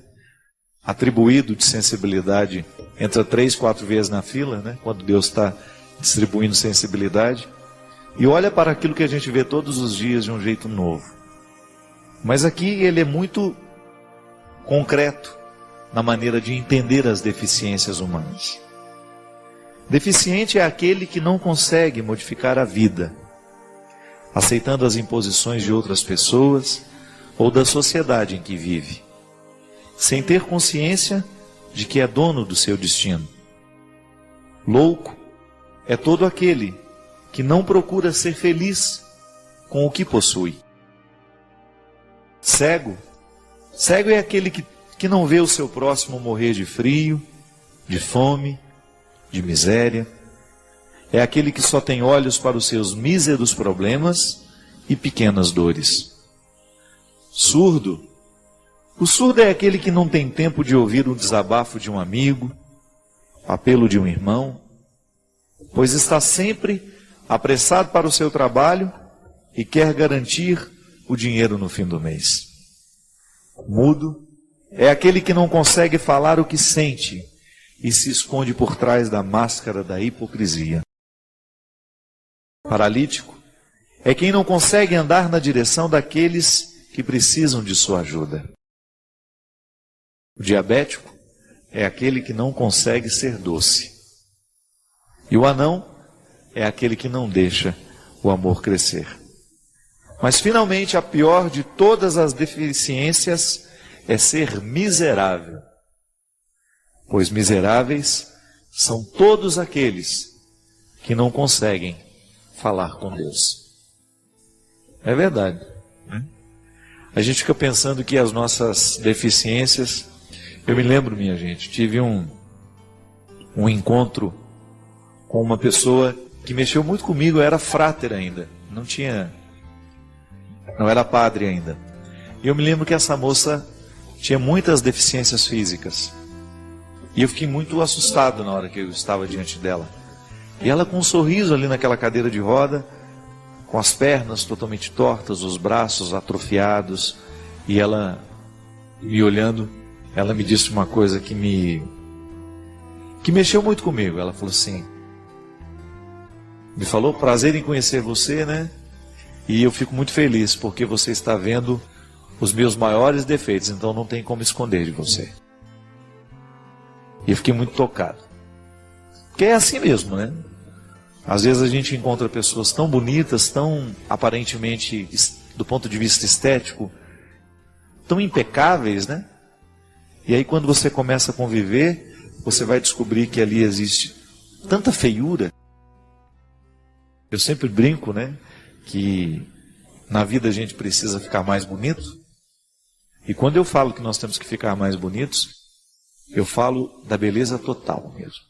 Atribuído de sensibilidade, entra 3, 4 vezes na fila, né? Quando Deus está distribuindo sensibilidade, e olha para aquilo que a gente vê todos os dias de um jeito novo. Mas aqui ele é muito concreto na maneira de entender as deficiências humanas. Deficiente é aquele que não consegue modificar a vida, aceitando as imposições de outras pessoas ou da sociedade em que vive, sem ter consciência de que é dono do seu destino. Louco é todo aquele que não procura ser feliz com o que possui. Cego é aquele que não vê o seu próximo morrer de frio, de fome, de miséria. É aquele que só tem olhos para os seus míseros problemas e pequenas dores. Surdo. O surdo é aquele que não tem tempo de ouvir o desabafo de um amigo, o apelo de um irmão, pois está sempre apressado para o seu trabalho e quer garantir o dinheiro no fim do mês. Mudo é aquele que não consegue falar o que sente e se esconde por trás da máscara da hipocrisia. Paralítico é quem não consegue andar na direção daqueles que precisam de sua ajuda. O diabético é aquele que não consegue ser doce. E o anão é aquele que não deixa o amor crescer. Mas finalmente a pior de todas as deficiências é ser miserável. Pois miseráveis são todos aqueles que não conseguem falar com Deus. É verdade, né? A gente fica pensando que as nossas deficiências... Eu me lembro, minha gente, tive um um encontro com uma pessoa que mexeu muito comigo. Eu era fráter ainda, não era padre ainda. E eu me lembro que essa moça tinha muitas deficiências físicas. E eu fiquei muito assustado na hora que eu estava diante dela. E ela com um sorriso ali naquela cadeira de roda, com as pernas totalmente tortas, os braços atrofiados, e ela me olhando, ela me disse uma coisa que mexeu muito comigo. Ela falou assim, me falou: prazer em conhecer você, né? E eu fico muito feliz porque você está vendo os meus maiores defeitos, então não tem como esconder de você. E eu fiquei muito tocado. Porque é assim mesmo, né? Às vezes a gente encontra pessoas tão bonitas, tão aparentemente, do ponto de vista estético, tão impecáveis, né? E aí quando você começa a conviver, você vai descobrir que ali existe tanta feiura. Eu sempre brinco, né? Que na vida a gente precisa ficar mais bonito. E quando eu falo que nós temos que ficar mais bonitos, eu falo da beleza total mesmo.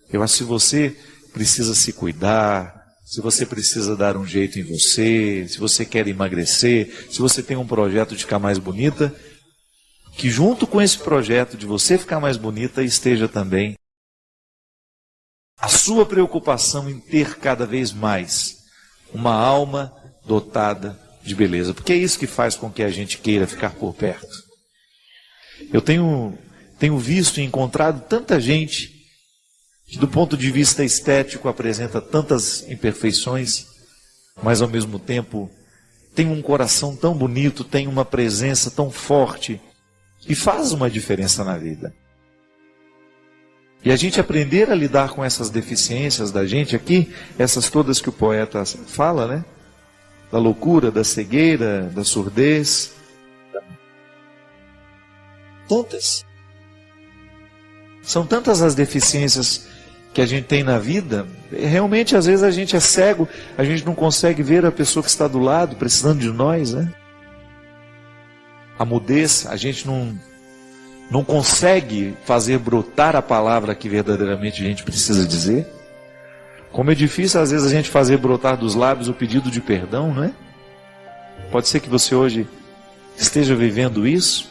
Eu acho que se você precisa se cuidar, se você precisa dar um jeito em você, se você quer emagrecer, se você tem um projeto de ficar mais bonita, que junto com esse projeto de você ficar mais bonita esteja também a sua preocupação em ter cada vez mais uma alma dotada de beleza, porque é isso que faz com que a gente queira ficar por perto. Eu tenho visto e encontrado tanta gente que do ponto de vista estético apresenta tantas imperfeições, mas ao mesmo tempo tem um coração tão bonito, tem uma presença tão forte e faz uma diferença na vida. E a gente aprender a lidar com essas deficiências da gente aqui, essas todas que o poeta fala, né? Da loucura, da cegueira, da surdez. Tantas. São tantas as deficiências que a gente tem na vida. Realmente, às vezes, a gente é cego, a gente não consegue ver a pessoa que está do lado, precisando de nós, né? A mudez, a gente não consegue fazer brotar a palavra que verdadeiramente a gente precisa dizer. Como é difícil, às vezes, a gente fazer brotar dos lábios o pedido de perdão, não é? Pode ser que você hoje esteja vivendo isso.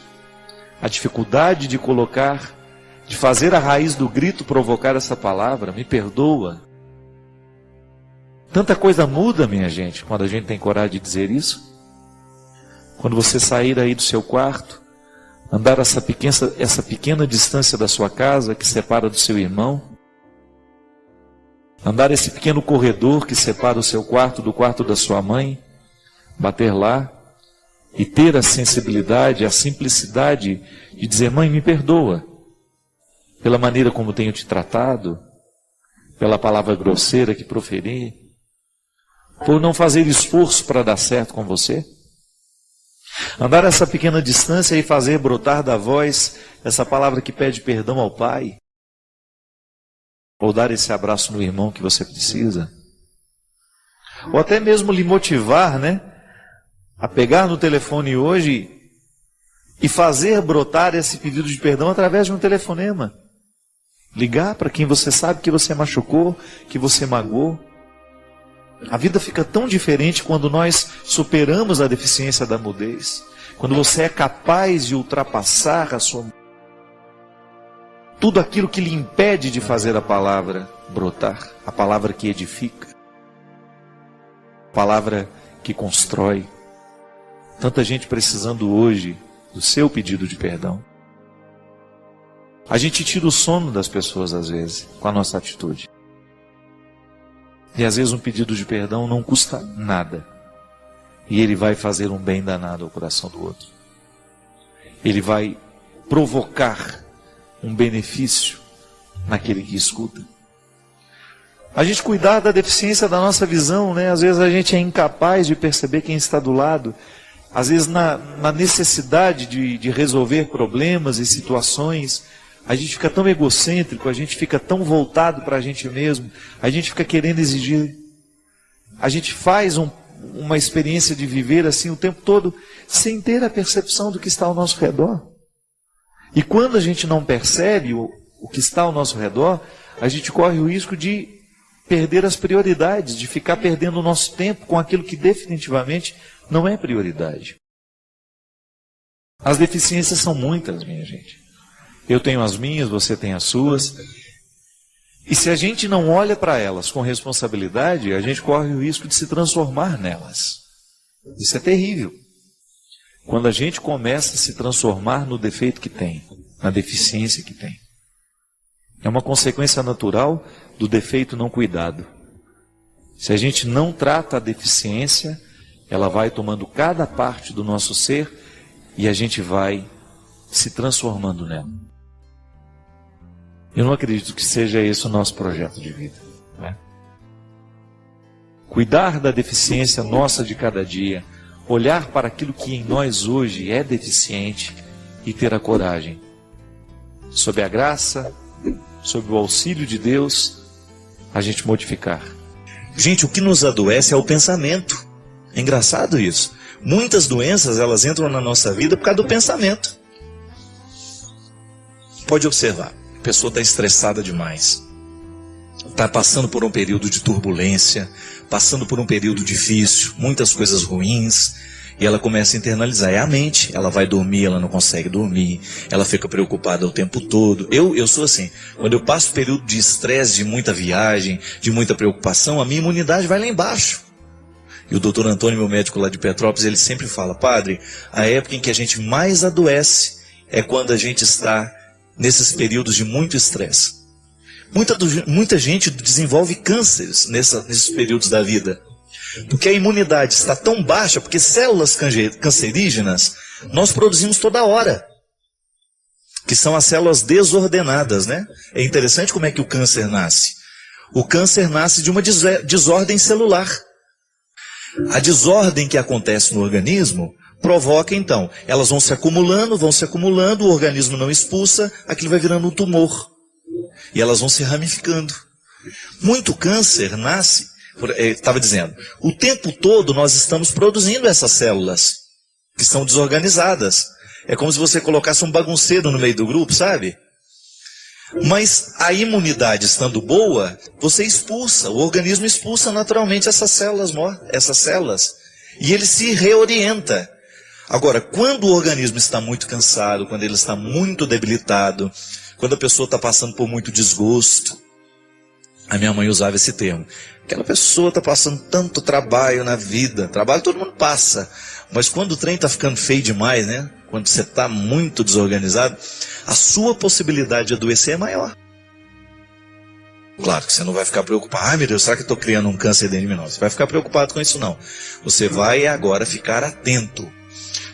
A dificuldade de colocar, de fazer a raiz do grito provocar essa palavra, me perdoa. Tanta coisa muda, minha gente, quando a gente tem coragem de dizer isso. Quando você sair aí do seu quarto, andar essa pequena distância da sua casa que separa do seu irmão, andar esse pequeno corredor que separa o seu quarto do quarto da sua mãe, bater lá e ter a sensibilidade, a simplicidade de dizer: mãe, me perdoa pela maneira como tenho te tratado, pela palavra grosseira que proferi, por não fazer esforço para dar certo com você. Andar essa pequena distância e fazer brotar da voz essa palavra que pede perdão ao Pai. Ou dar esse abraço no irmão que você precisa. Ou até mesmo lhe motivar, né? A pegar no telefone hoje e fazer brotar esse pedido de perdão através de um telefonema. Ligar para quem você sabe que você machucou, que você magoou. A vida fica tão diferente quando nós superamos a deficiência da mudez. Quando você é capaz de ultrapassar tudo aquilo que lhe impede de fazer a palavra brotar. A palavra que edifica. A palavra que constrói. Tanta gente precisando hoje do seu pedido de perdão. A gente tira o sono das pessoas às vezes com a nossa atitude. E às vezes um pedido de perdão não custa nada. E ele vai fazer um bem danado ao coração do outro. Ele vai provocar um benefício naquele que escuta. A gente cuidar da deficiência da nossa visão, né? Às vezes a gente é incapaz de perceber quem está do lado. Às vezes na necessidade de resolver problemas e situações, a gente fica tão egocêntrico, a gente fica tão voltado para a gente mesmo, a gente fica querendo exigir. A gente faz uma experiência de viver assim o tempo todo, sem ter a percepção do que está ao nosso redor. E quando a gente não percebe o que está ao nosso redor, a gente corre o risco de perder as prioridades, de ficar perdendo o nosso tempo com aquilo que definitivamente não é prioridade. As deficiências são muitas, minha gente. Eu tenho as minhas, você tem as suas. E se a gente não olha para elas com responsabilidade, a gente corre o risco de se transformar nelas. Isso é terrível. Quando a gente começa a se transformar no defeito que tem, na deficiência que tem. É uma consequência natural do defeito não cuidado. Se a gente não trata a deficiência, ela vai tomando cada parte do nosso ser e a gente vai se transformando nela. Eu não acredito que seja esse o nosso projeto de vida, né? Cuidar da deficiência nossa de cada dia, olhar para aquilo que em nós hoje é deficiente e ter a coragem, sob a graça, sob o auxílio de Deus, a gente modificar. Gente, o que nos adoece é o pensamento. É engraçado isso. Muitas doenças, elas entram na nossa vida por causa do pensamento. Pode observar, a pessoa está estressada demais. Está passando por um período de turbulência, passando por um período difícil, muitas coisas ruins, e ela começa a internalizar. É a mente, ela vai dormir, ela não consegue dormir, ela fica preocupada o tempo todo. Eu sou assim, quando eu passo período de estresse, de muita viagem, de muita preocupação, a minha imunidade vai lá embaixo. E o doutor Antônio, meu médico lá de Petrópolis, ele sempre fala: padre, a época em que a gente mais adoece é quando a gente está nesses períodos de muito estresse. Muita gente desenvolve cânceres nesses períodos da vida. Porque a imunidade está tão baixa, porque células cancerígenas nós produzimos toda hora. Que são as células desordenadas, né? É interessante como é que o câncer nasce. O câncer nasce de uma desordem celular. A desordem que acontece no organismo provoca, então, elas vão se acumulando, o organismo não expulsa, aquilo vai virando um tumor. E elas vão se ramificando. Muito câncer nasce, estava dizendo, o tempo todo nós estamos produzindo essas células, que são desorganizadas. É como se você colocasse um bagunceiro no meio do grupo, sabe? Mas a imunidade estando boa, você expulsa, o organismo expulsa naturalmente essas células, e ele se reorienta. Agora, quando o organismo está muito cansado, quando ele está muito debilitado, quando a pessoa está passando por muito desgosto, a minha mãe usava esse termo, aquela pessoa está passando tanto trabalho na vida, trabalho todo mundo passa, mas quando o trem está ficando feio demais, né? Quando você está muito desorganizado, a sua possibilidade de adoecer é maior. Claro que você não vai ficar preocupado, ai meu Deus, será que eu estou criando um câncer dentro de mim? Não, você vai ficar preocupado com isso não. Você vai agora ficar atento,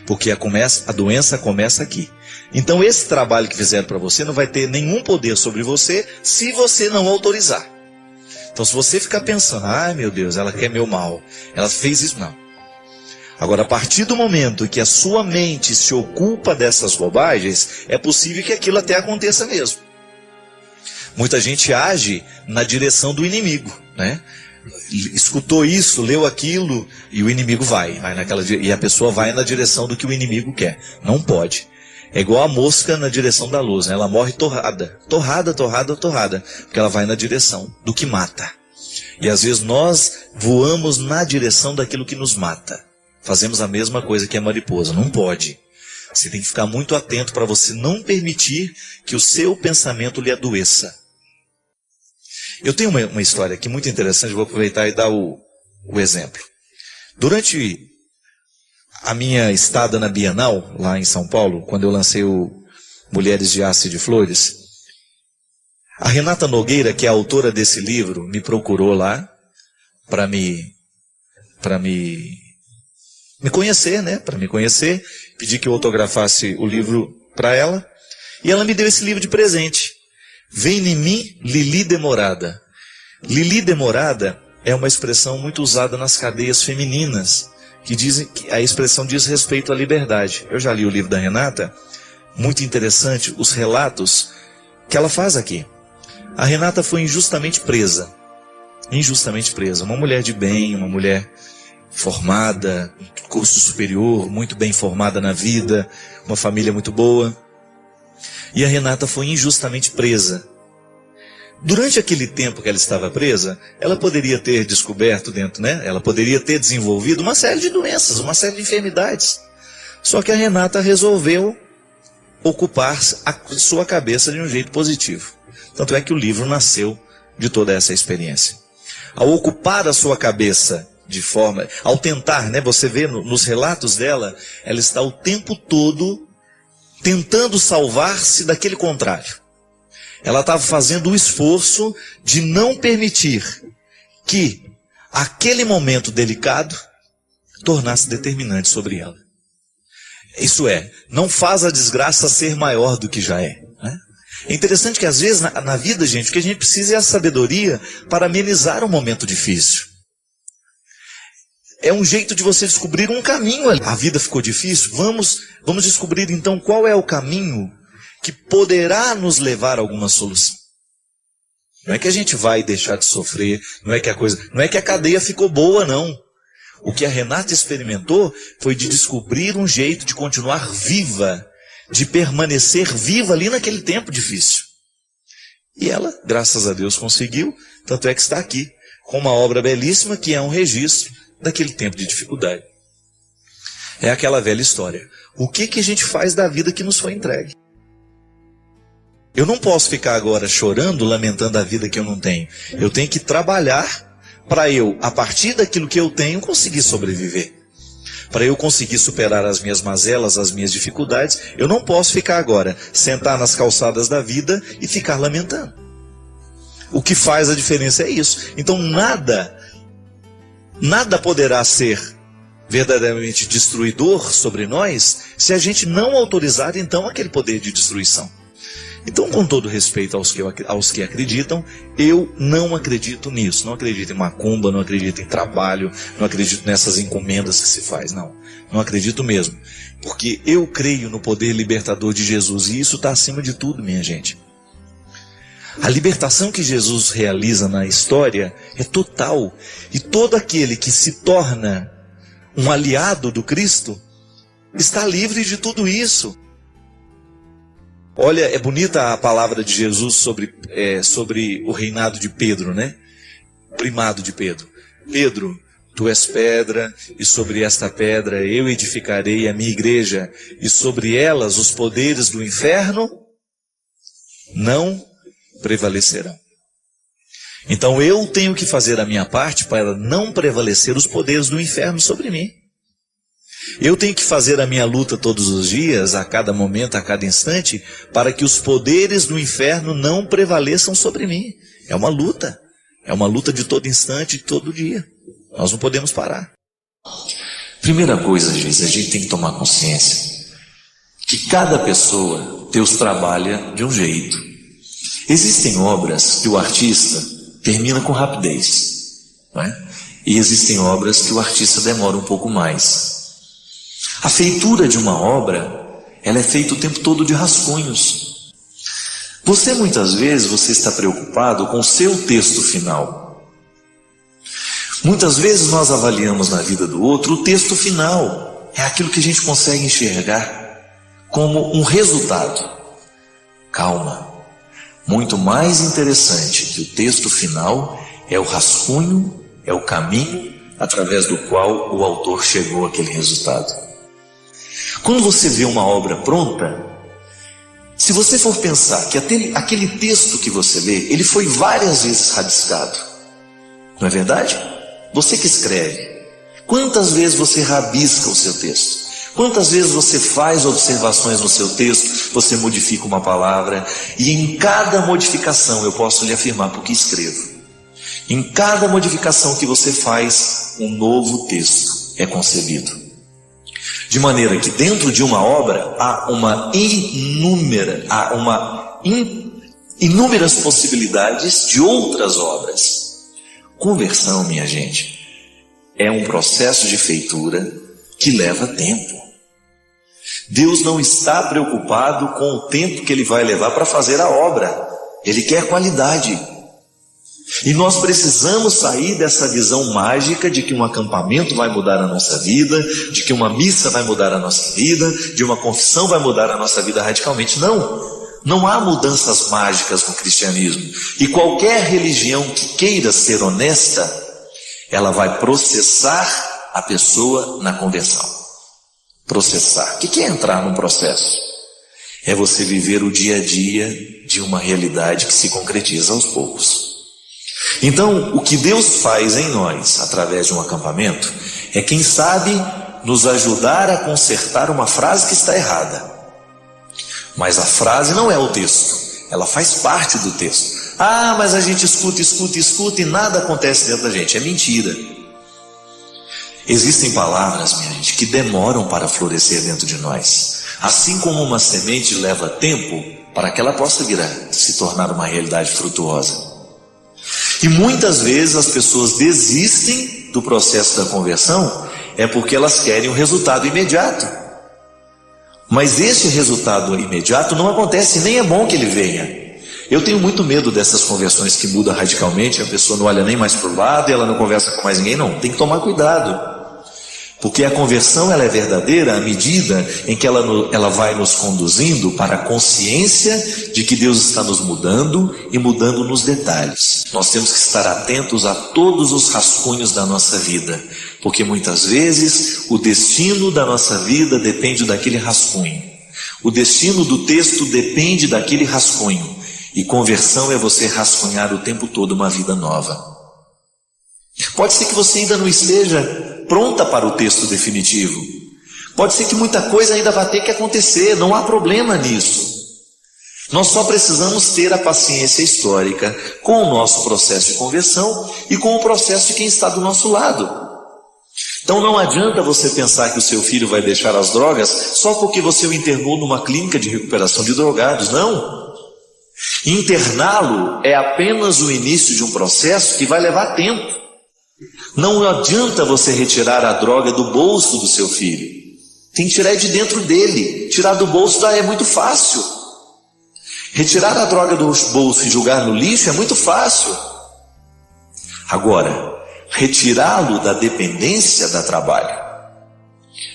porque a doença começa aqui. Então esse trabalho que fizeram para você não vai ter nenhum poder sobre você se você não autorizar. Então se você ficar pensando, ai meu Deus, ela quer meu mal, ela fez isso, não. Agora, a partir do momento que a sua mente se ocupa dessas bobagens, é possível que aquilo até aconteça mesmo. Muita gente age na direção do inimigo, né? Escutou isso, leu aquilo, e o inimigo vai naquela, e a pessoa vai na direção do que o inimigo quer. Não pode. É igual a mosca na direção da luz, né? Ela morre torrada, porque ela vai na direção do que mata. E às vezes nós voamos na direção daquilo que nos mata. Fazemos a mesma coisa que a mariposa. Não pode. Você tem que ficar muito atento para você não permitir que o seu pensamento lhe adoeça. Eu tenho uma história aqui muito interessante, vou aproveitar e dar o exemplo. Durante a minha estada na Bienal, lá em São Paulo, quando eu lancei o Mulheres de Haste de Flores, a Renata Nogueira, que é a autora desse livro, me procurou lá para me conhecer, né? Para me conhecer, pedi que eu autografasse o livro para ela, e ela me deu esse livro de presente. Vem em mim, Lili Demorada. Lili Demorada é uma expressão muito usada nas cadeias femininas, que dizem que a expressão diz respeito à liberdade. Eu já li o livro da Renata, muito interessante os relatos que ela faz aqui. A Renata foi injustamente presa, uma mulher de bem, uma mulher formada, curso superior, muito bem formada na vida, uma família muito boa. E a Renata foi injustamente presa. Durante aquele tempo que ela estava presa, ela poderia ter descoberto dentro, né? Ela poderia ter desenvolvido uma série de doenças, uma série de enfermidades. Só que a Renata resolveu ocupar a sua cabeça de um jeito positivo. Tanto é que o livro nasceu de toda essa experiência. Ao ocupar a sua cabeça de forma, ao tentar, né? Você vê nos relatos dela, ela está o tempo todo tentando salvar-se daquele contrário. Ela estava fazendo o esforço de não permitir que aquele momento delicado tornasse determinante sobre ela. Isso é, não faz a desgraça ser maior do que já é, né? É interessante que às vezes na vida, gente, o que a gente precisa é a sabedoria para amenizar um momento difícil. É um jeito de você descobrir um caminho ali. A vida ficou difícil, vamos descobrir então qual é o caminho que poderá nos levar a alguma solução. Não é que a gente vai deixar de sofrer, não é que a cadeia ficou boa, não. O que a Renata experimentou foi de descobrir um jeito de continuar viva, de permanecer viva ali naquele tempo difícil. E ela, graças a Deus, conseguiu, tanto é que está aqui, com uma obra belíssima que é um registro daquele tempo de dificuldade. É aquela velha história. O que a gente faz da vida que nos foi entregue? Eu não posso ficar agora chorando, lamentando a vida que eu não tenho. Eu tenho que trabalhar para eu, a partir daquilo que eu tenho, conseguir sobreviver. Para eu conseguir superar as minhas mazelas, as minhas dificuldades, eu não posso ficar agora, sentar nas calçadas da vida e ficar lamentando. O que faz a diferença é isso. Então nada poderá ser verdadeiramente destruidor sobre nós se a gente não autorizar então aquele poder de destruição. Então, com todo respeito aos que acreditam, eu não acredito nisso. Não acredito em macumba, não acredito em trabalho, não acredito nessas encomendas que se faz, não. Não acredito mesmo. Porque eu creio no poder libertador de Jesus e isso está acima de tudo, minha gente. A libertação que Jesus realiza na história é total. E todo aquele que se torna um aliado do Cristo está livre de tudo isso. Olha, é bonita a palavra de Jesus sobre o reinado de Pedro, né? O primado de Pedro. Pedro, tu és pedra, e sobre esta pedra eu edificarei a minha igreja, e sobre elas os poderes do inferno não prevalecerão. Então eu tenho que fazer a minha parte para não prevalecer os poderes do inferno sobre mim. Eu tenho que fazer a minha luta todos os dias, a cada momento, a cada instante, para que os poderes do inferno não prevaleçam sobre mim. É uma luta de todo instante, de todo dia. Nós não podemos parar. Primeira coisa, gente, a gente tem que tomar consciência que cada pessoa, Deus trabalha de um jeito. Existem obras que o artista termina com rapidez, não é? E existem obras que o artista demora um pouco mais. A feitura de uma obra, ela é feita o tempo todo de rascunhos. Muitas vezes, você está preocupado com o seu texto final. Muitas vezes nós avaliamos na vida do outro o texto final. É aquilo que a gente consegue enxergar como um resultado. Calma. Muito mais interessante que o texto final é o rascunho, é o caminho através do qual o autor chegou àquele resultado. Quando você vê uma obra pronta, se você for pensar que aquele texto que você lê, ele foi várias vezes rabiscado, não é verdade? Você que escreve, quantas vezes você rabisca o seu texto? Quantas vezes você faz observações no seu texto, você modifica uma palavra, e em cada modificação, eu posso lhe afirmar porque escrevo, em cada modificação que você faz, um novo texto é concebido. De maneira que dentro de uma obra há inúmeras possibilidades de outras obras. Conversão, minha gente, é um processo de feitura que leva tempo. Deus não está preocupado com o tempo que Ele vai levar para fazer a obra. Ele quer qualidade. E nós precisamos sair dessa visão mágica de que um acampamento vai mudar a nossa vida, de que uma missa vai mudar a nossa vida, de uma confissão vai mudar a nossa vida radicalmente. Não. Não há mudanças mágicas no cristianismo. E qualquer religião que queira ser honesta, ela vai processar a pessoa na conversão. Processar. O que é entrar num processo? É você viver o dia a dia de uma realidade que se concretiza aos poucos. Então, o que Deus faz em nós, através de um acampamento, é, quem sabe, nos ajudar a consertar uma frase que está errada. Mas a frase não é o texto, ela faz parte do texto. Ah, mas a gente escuta e nada acontece dentro da gente. É mentira. Existem palavras, minha gente, que demoram para florescer dentro de nós. Assim como uma semente leva tempo para que ela possa vir a se tornar uma realidade frutuosa. E muitas vezes as pessoas desistem do processo da conversão é porque elas querem um resultado imediato. Mas esse resultado imediato não acontece, nem é bom que ele venha. Eu tenho muito medo dessas conversões que mudam radicalmente, a pessoa não olha nem mais para o lado e ela não conversa com mais ninguém. Não, tem que tomar cuidado. Porque a conversão ela é verdadeira à medida em que ela vai nos conduzindo para a consciência de que Deus está nos mudando e mudando nos detalhes. Nós temos que estar atentos a todos os rascunhos da nossa vida, porque muitas vezes o destino da nossa vida depende daquele rascunho. O destino do texto depende daquele rascunho. E conversão é você rascunhar o tempo todo uma vida nova. Pode ser que você ainda não esteja pronta para o texto definitivo. Pode ser que muita coisa ainda vai ter que acontecer, não há problema nisso. Nós só precisamos ter a paciência histórica com o nosso processo de conversão e com o processo de quem está do nosso lado. Então não adianta você pensar que o seu filho vai deixar as drogas só porque você o internou numa clínica de recuperação de drogados. Não. Interná-lo é apenas o início de um processo que vai levar tempo. Não adianta você retirar a droga do bolso do seu filho. Tem que tirar de dentro dele. Tirar do bolso é muito fácil. Retirar a droga do bolso e jogar no lixo é muito fácil. Agora, retirá-lo da dependência dá trabalho.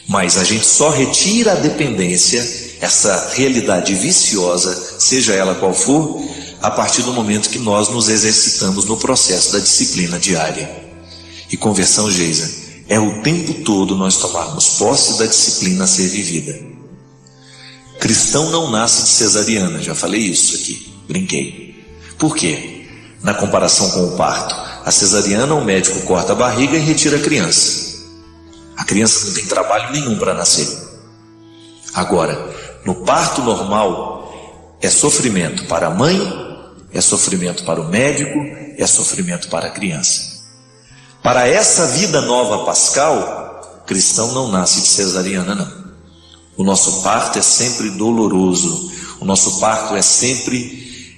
Mas a gente só retira a dependência, essa realidade viciosa, seja ela qual for, a partir do momento que nós nos exercitamos no processo da disciplina diária. E conversão, Geisa, é o tempo todo nós tomarmos posse da disciplina a ser vivida. Cristão não nasce de cesariana, já falei isso aqui, brinquei. Por quê? Na comparação com o parto, a cesariana o médico corta a barriga e retira a criança. A criança não tem trabalho nenhum para nascer. Agora, no parto normal, é sofrimento para a mãe, é sofrimento para o médico, é sofrimento para a criança. Para essa vida nova pascal, cristão não nasce de cesariana, não. O nosso parto é sempre doloroso, o nosso parto é sempre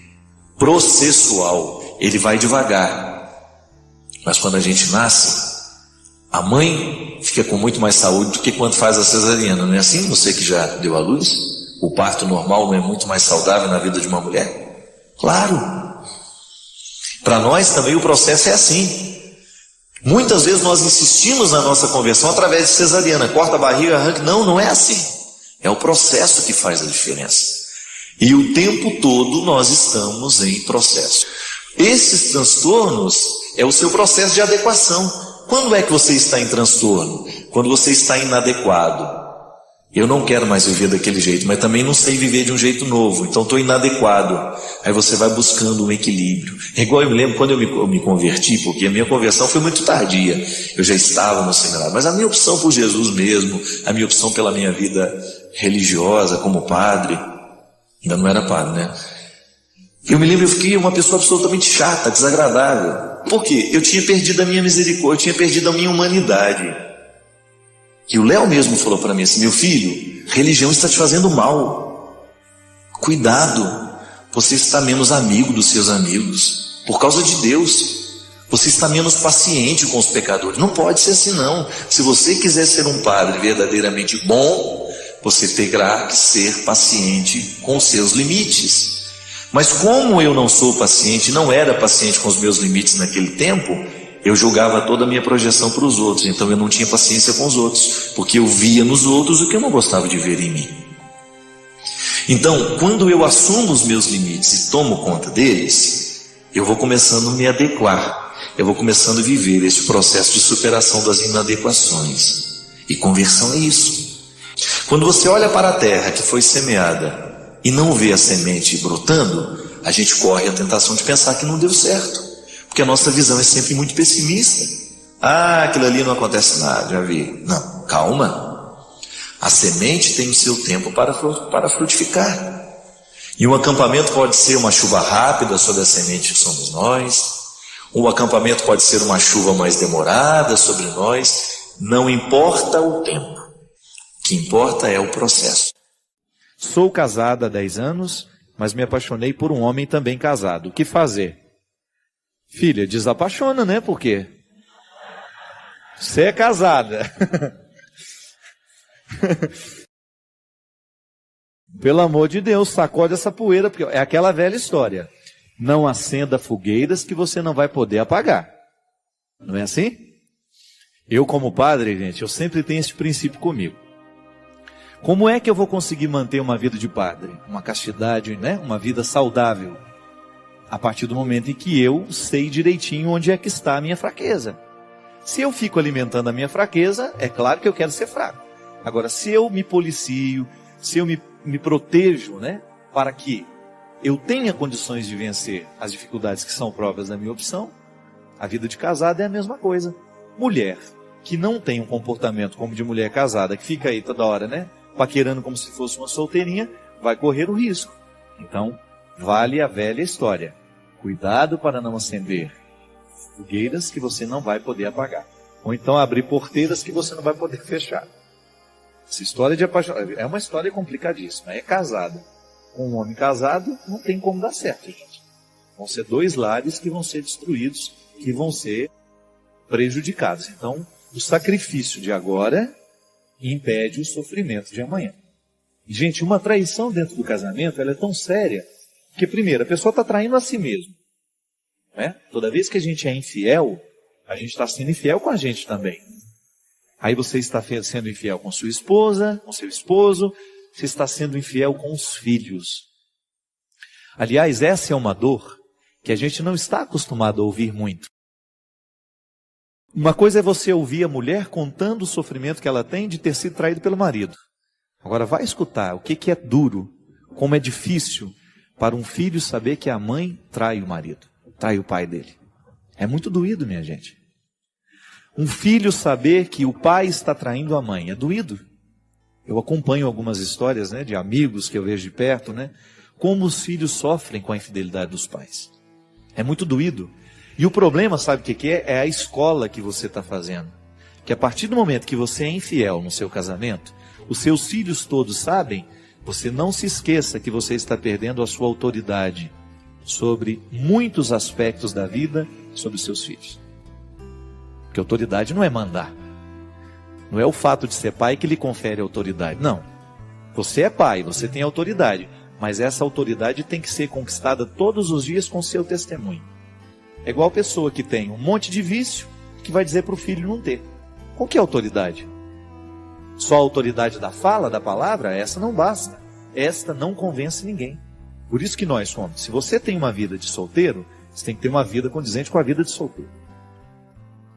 processual, ele vai devagar. Mas quando a gente nasce, a mãe fica com muito mais saúde do que quando faz a cesariana, não é assim? Você que já deu à luz, o parto normal não é muito mais saudável na vida de uma mulher? Claro! Para nós também o processo é assim. Muitas vezes nós insistimos na nossa conversão através de cesariana, corta a barriga, arranca. Não, não é assim. É o processo que faz a diferença. E o tempo todo nós estamos em processo. Esses transtornos é o seu processo de adequação. Quando é que você está em transtorno? Quando você está inadequado. Eu não quero mais viver daquele jeito, mas também não sei viver de um jeito novo, então estou inadequado. Aí você vai buscando um equilíbrio. É igual eu me lembro quando eu me converti, porque a minha conversão foi muito tardia. Eu já estava no seminário, mas a minha opção por Jesus mesmo, a minha opção pela minha vida religiosa como padre, ainda não era padre, né? Eu me lembro, eu fiquei uma pessoa absolutamente chata, desagradável. Por quê? Eu tinha perdido a minha misericórdia, eu tinha perdido a minha humanidade. E o Léo mesmo falou para mim assim: meu filho, religião está te fazendo mal. Cuidado, você está menos amigo dos seus amigos, por causa de Deus. Você está menos paciente com os pecadores. Não pode ser assim não. Se você quiser ser um padre verdadeiramente bom, você terá que ser paciente com os seus limites. Mas como eu não sou paciente, não era paciente com os meus limites naquele tempo, eu julgava toda a minha projeção para os outros. Então eu não tinha paciência com os outros, porque eu via nos outros o que eu não gostava de ver em mim. Então, quando eu assumo os meus limites e tomo conta deles, eu vou começando a me adequar, eu vou começando a viver esse processo de superação das inadequações. E conversão é isso. Quando você olha para a terra que foi semeada e não vê a semente brotando, a gente corre a tentação de pensar que não deu certo, porque a nossa visão é sempre muito pessimista. Ah, aquilo ali não acontece nada, já vi. Não, calma. A semente tem o seu tempo para frutificar. E um acampamento pode ser uma chuva rápida sobre a semente que somos nós. Um acampamento pode ser uma chuva mais demorada sobre nós. Não importa o tempo. O que importa é o processo. Sou casada há 10 anos, mas me apaixonei por um homem também casado. O que fazer? Filha, desapaixona, né? Por quê? Você é casada. Pelo amor de Deus, sacode essa poeira, porque é aquela velha história. Não acenda fogueiras que você não vai poder apagar. Não é assim? Eu, como padre, gente, eu sempre tenho esse princípio comigo. Como é que eu vou conseguir manter uma vida de padre? Uma castidade, né? Uma vida saudável. A partir do momento em que eu sei direitinho onde é que está a minha fraqueza. Se eu fico alimentando a minha fraqueza, é claro que eu quero ser fraco. Agora, se eu me policio, se eu me protejo, né? Para que eu tenha condições de vencer as dificuldades que são próprias da minha opção, a vida de casado é a mesma coisa. Mulher que não tem um comportamento como de mulher casada, que fica aí toda hora, né? Paquerando como se fosse uma solteirinha, vai correr o risco. Então, vale a velha história. Cuidado para não acender fogueiras que você não vai poder apagar. Ou então abrir porteiras que você não vai poder fechar. Essa história de apaixonamento é uma história complicadíssima. É casada. Com um homem casado, não tem como dar certo, gente. Vão ser 2 lares que vão ser destruídos, que vão ser prejudicados. Então, o sacrifício de agora impede o sofrimento de amanhã. E, gente, uma traição dentro do casamento, ela é tão séria, que, primeiro, a pessoa está traindo a si mesma. Né? Toda vez que a gente é infiel, a gente está sendo infiel com a gente também. Aí você está sendo infiel com sua esposa, com seu esposo, você está sendo infiel com os filhos. Aliás, essa é uma dor que a gente não está acostumado a ouvir muito. Uma coisa é você ouvir a mulher contando o sofrimento que ela tem de ter sido traído pelo marido. Agora vai escutar o que é duro, como é difícil para um filho saber que a mãe trai o marido, trai o pai dele. É muito doído, minha gente. Um filho saber que o pai está traindo a mãe, é doído. Eu acompanho algumas histórias, né, de amigos que eu vejo de perto, né, como os filhos sofrem com a infidelidade dos pais. É muito doído. E o problema, sabe o que é? É a escola que você está fazendo. Que a partir do momento que você é infiel no seu casamento, os seus filhos todos sabem, você não se esqueça que você está perdendo a sua autoridade sobre muitos aspectos da vida, sobre os seus filhos. Porque autoridade não é mandar. Não é o fato de ser pai que lhe confere autoridade. Não. Você é pai, você tem autoridade. Mas essa autoridade tem que ser conquistada todos os dias com seu testemunho. É igual a pessoa que tem um monte de vício, que vai dizer para o filho não ter. Com que autoridade? Só a autoridade da fala, da palavra? Essa não basta. Esta não convence ninguém. Por isso que nós somos. Se você tem uma vida de solteiro, você tem que ter uma vida condizente com a vida de solteiro.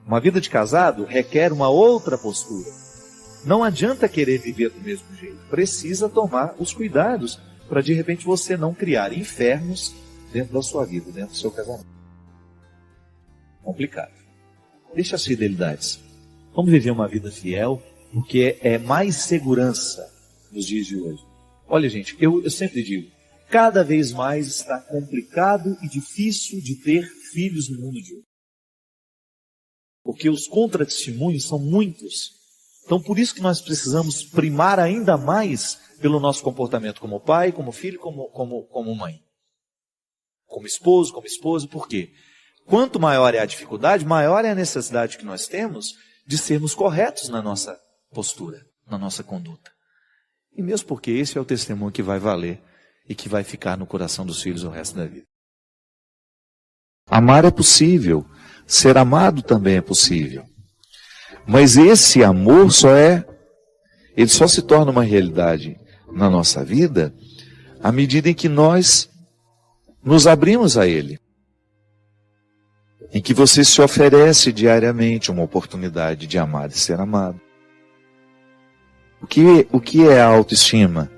Uma vida de casado requer uma outra postura. Não adianta querer viver do mesmo jeito. Precisa tomar os cuidados para de repente você não criar infernos dentro da sua vida, dentro do seu casamento. Complicado. Deixa as fidelidades. Vamos viver uma vida fiel, porque é mais segurança nos dias de hoje. Olha, gente, eu sempre digo, cada vez mais está complicado e difícil de ter filhos no mundo de hoje. Porque os contratestemunhos são muitos. Então, por isso que nós precisamos primar ainda mais pelo nosso comportamento como pai, como filho, como mãe. Como esposo, como esposa. Por quê? Quanto maior é a dificuldade, maior é a necessidade que nós temos de sermos corretos na nossa postura, na nossa conduta. E mesmo porque esse é o testemunho que vai valer e que vai ficar no coração dos filhos o resto da vida. Amar é possível, ser amado também é possível. Mas esse amor ele só se torna uma realidade na nossa vida à medida em que nós nos abrimos a Ele. Em que você se oferece diariamente uma oportunidade de amar e ser amado. O que é a autoestima?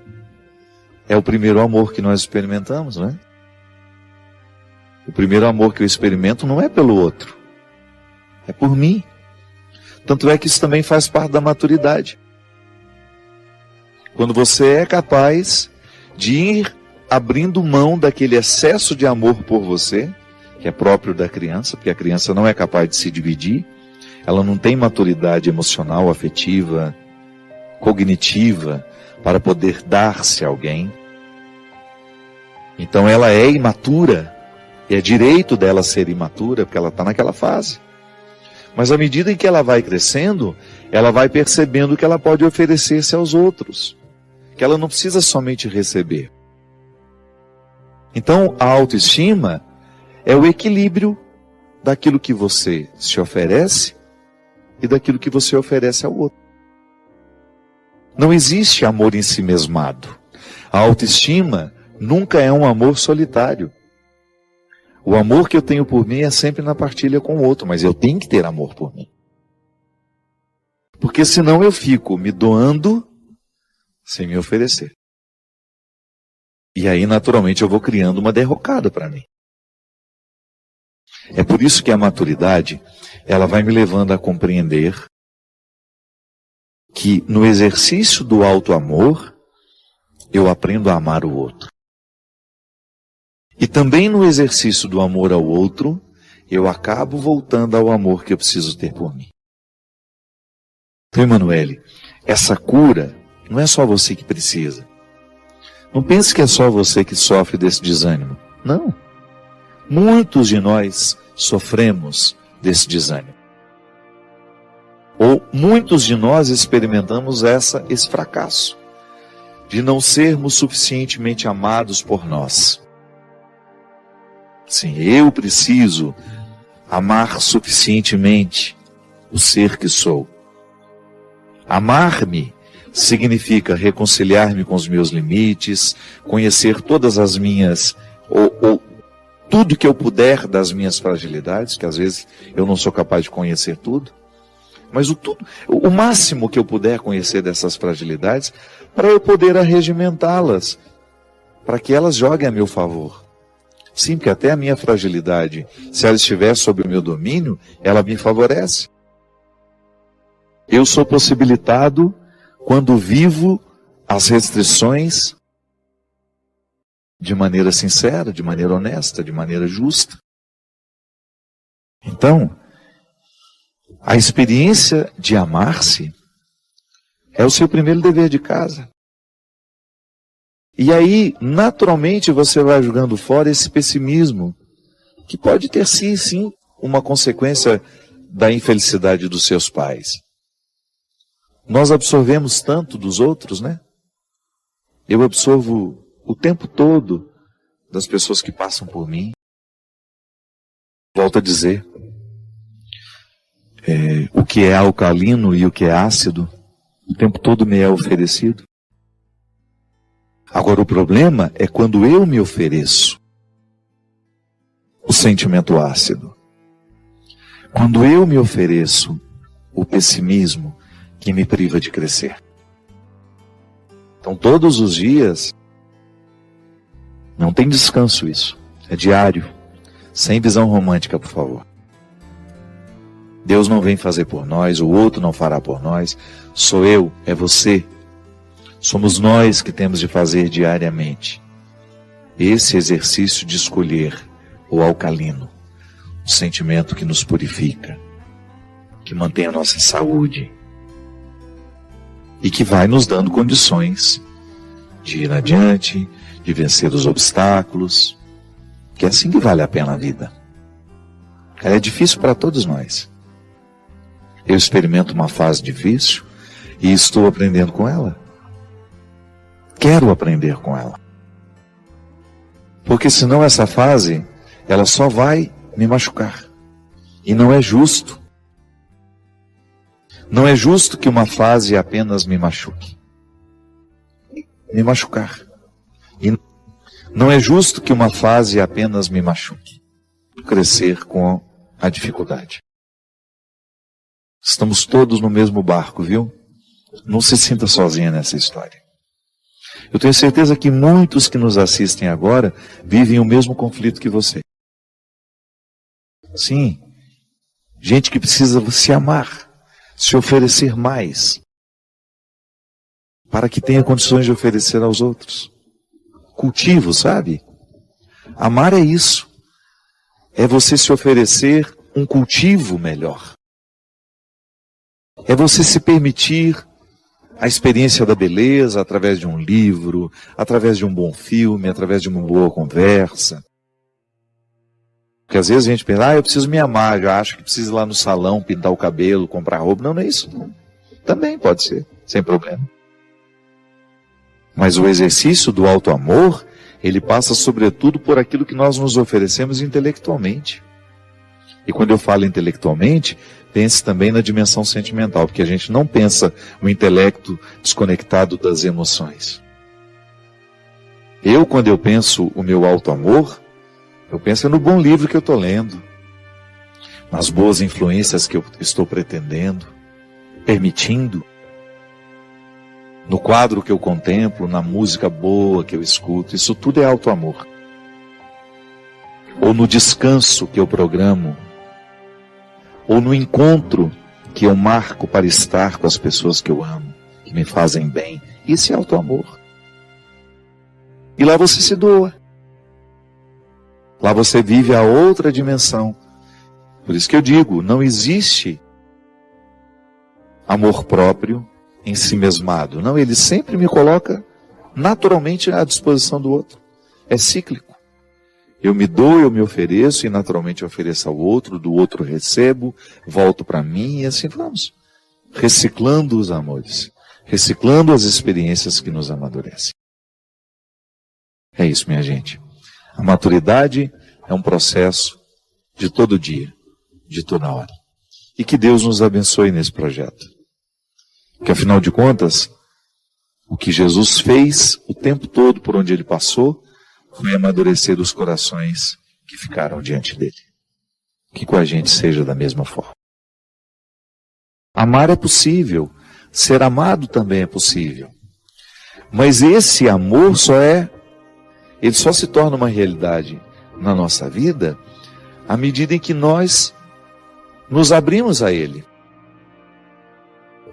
É o primeiro amor que nós experimentamos, não é? O primeiro amor que eu experimento não é pelo outro, é por mim. Tanto é que isso também faz parte da maturidade. Quando você é capaz de ir abrindo mão daquele excesso de amor por você, que é próprio da criança, porque a criança não é capaz de se dividir, ela não tem maturidade emocional, afetiva, cognitiva, para poder dar-se a alguém. Então ela é imatura, e é direito dela ser imatura, porque ela está naquela fase. Mas à medida em que ela vai crescendo, ela vai percebendo que ela pode oferecer-se aos outros, que ela não precisa somente receber. Então a autoestima é o equilíbrio daquilo que você se oferece e daquilo que você oferece ao outro. Não existe amor em si mesmado. A autoestima nunca é um amor solitário. O amor que eu tenho por mim é sempre na partilha com o outro, mas eu tenho que ter amor por mim. Porque senão eu fico me doando sem me oferecer. E aí, naturalmente, eu vou criando uma derrocada para mim. É por isso que a maturidade, ela vai me levando a compreender que no exercício do auto-amor, eu aprendo a amar o outro. E também no exercício do amor ao outro, eu acabo voltando ao amor que eu preciso ter por mim. Então, Emanuele, essa cura não é só você que precisa. Não pense que é só você que sofre desse desânimo. Não. Muitos de nós sofremos desse desânimo. Ou muitos de nós experimentamos esse fracasso de não sermos suficientemente amados por nós. Sim, eu preciso amar suficientemente o ser que sou. Amar-me significa reconciliar-me com os meus limites, conhecer todas as minhas, ou tudo que eu puder das minhas fragilidades, que às vezes eu não sou capaz de conhecer tudo, mas o máximo que eu puder conhecer dessas fragilidades, para eu poder arregimentá-las, para que elas joguem a meu favor. Sim, porque até a minha fragilidade, se ela estiver sob o meu domínio, ela me favorece. Eu sou possibilitado quando vivo as restrições de maneira sincera, de maneira honesta, de maneira justa. Então, a experiência de amar-se é o seu primeiro dever de casa. E aí, naturalmente, você vai jogando fora esse pessimismo, que pode ter sim, uma consequência da infelicidade dos seus pais. Nós absorvemos tanto dos outros, né? Eu absorvo o tempo todo das pessoas que passam por mim. Volto a dizer, o que é alcalino e o que é ácido, o tempo todo me é oferecido. Agora o problema é quando eu me ofereço o sentimento ácido. Quando eu me ofereço o pessimismo que me priva de crescer. Então todos os dias, não tem descanso isso, é diário, sem visão romântica, por favor. Deus não vem fazer por nós, o outro não fará por nós, sou eu, é você. Somos nós que temos de fazer diariamente esse exercício de escolher o alcalino, o sentimento que nos purifica, que mantém a nossa saúde e que vai nos dando condições de ir adiante, de vencer os obstáculos, que é assim que vale a pena a vida. Ela é difícil para todos nós. Eu experimento uma fase difícil e estou aprendendo com ela. Quero aprender com ela. Porque senão essa fase, ela só vai me machucar. E não é justo. Não é justo que uma fase apenas me machuque. Me machucar. Não é justo que uma fase apenas me machuque. Crescer com a dificuldade. Estamos todos no mesmo barco, viu? Não se sinta sozinha nessa história. Eu tenho certeza que muitos que nos assistem agora vivem o mesmo conflito que você. Sim, gente que precisa se amar, se oferecer mais, para que tenha condições de oferecer aos outros. Cultivo, sabe? Amar é isso. É você se oferecer um cultivo melhor. É você se permitir a experiência da beleza através de um livro, através de um bom filme, através de uma boa conversa. Porque às vezes a gente pensa, eu preciso me amar, já acho que preciso ir lá no salão, pintar o cabelo, comprar roupa. Não, não é isso. Não. Também pode ser, sem problema. Mas o exercício do auto-amor, ele passa sobretudo por aquilo que nós nos oferecemos intelectualmente. E quando eu falo intelectualmente, pense também na dimensão sentimental, porque a gente não pensa o intelecto desconectado das emoções. Quando eu penso o meu auto-amor, eu penso no bom livro que eu estou lendo, nas boas influências que eu estou pretendendo, permitindo, no quadro que eu contemplo, na música boa que eu escuto. Isso tudo é auto-amor. Ou no descanso que eu programo, ou no encontro que eu marco para estar com as pessoas que eu amo, que me fazem bem. Isso é auto-amor. E lá você se doa. Lá você vive a outra dimensão. Por isso que eu digo, não existe amor próprio em si mesmado. Não, ele sempre me coloca naturalmente à disposição do outro. É cíclico. Eu me dou, eu me ofereço e naturalmente ofereço ao outro, do outro recebo, volto para mim e assim vamos. Reciclando os amores, reciclando as experiências que nos amadurecem. É isso, minha gente. A maturidade é um processo de todo dia, de toda hora. E que Deus nos abençoe nesse projeto. Porque afinal de contas, o que Jesus fez o tempo todo por onde ele passou, foi amadurecer os corações que ficaram diante dele. Que com a gente seja da mesma forma. Amar é possível, ser amado também é possível. Mas esse amor ele só se torna uma realidade na nossa vida à medida em que nós nos abrimos a ele.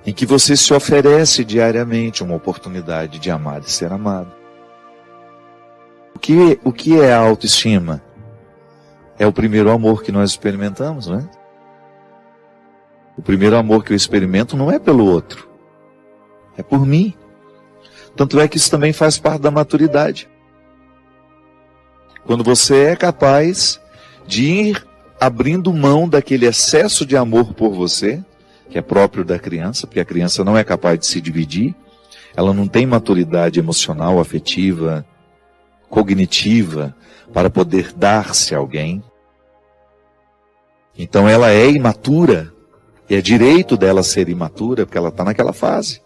Em que você se oferece diariamente uma oportunidade de amar e ser amado. O que é a autoestima? É o primeiro amor que nós experimentamos, não é? O primeiro amor que eu experimento não é pelo outro, é por mim. Tanto é que isso também faz parte da maturidade. Quando você é capaz de ir abrindo mão daquele excesso de amor por você, que é próprio da criança, porque a criança não é capaz de se dividir, ela não tem maturidade emocional, afetiva, cognitiva, para poder dar-se a alguém. Então ela é imatura, e é direito dela ser imatura, porque ela está naquela fase.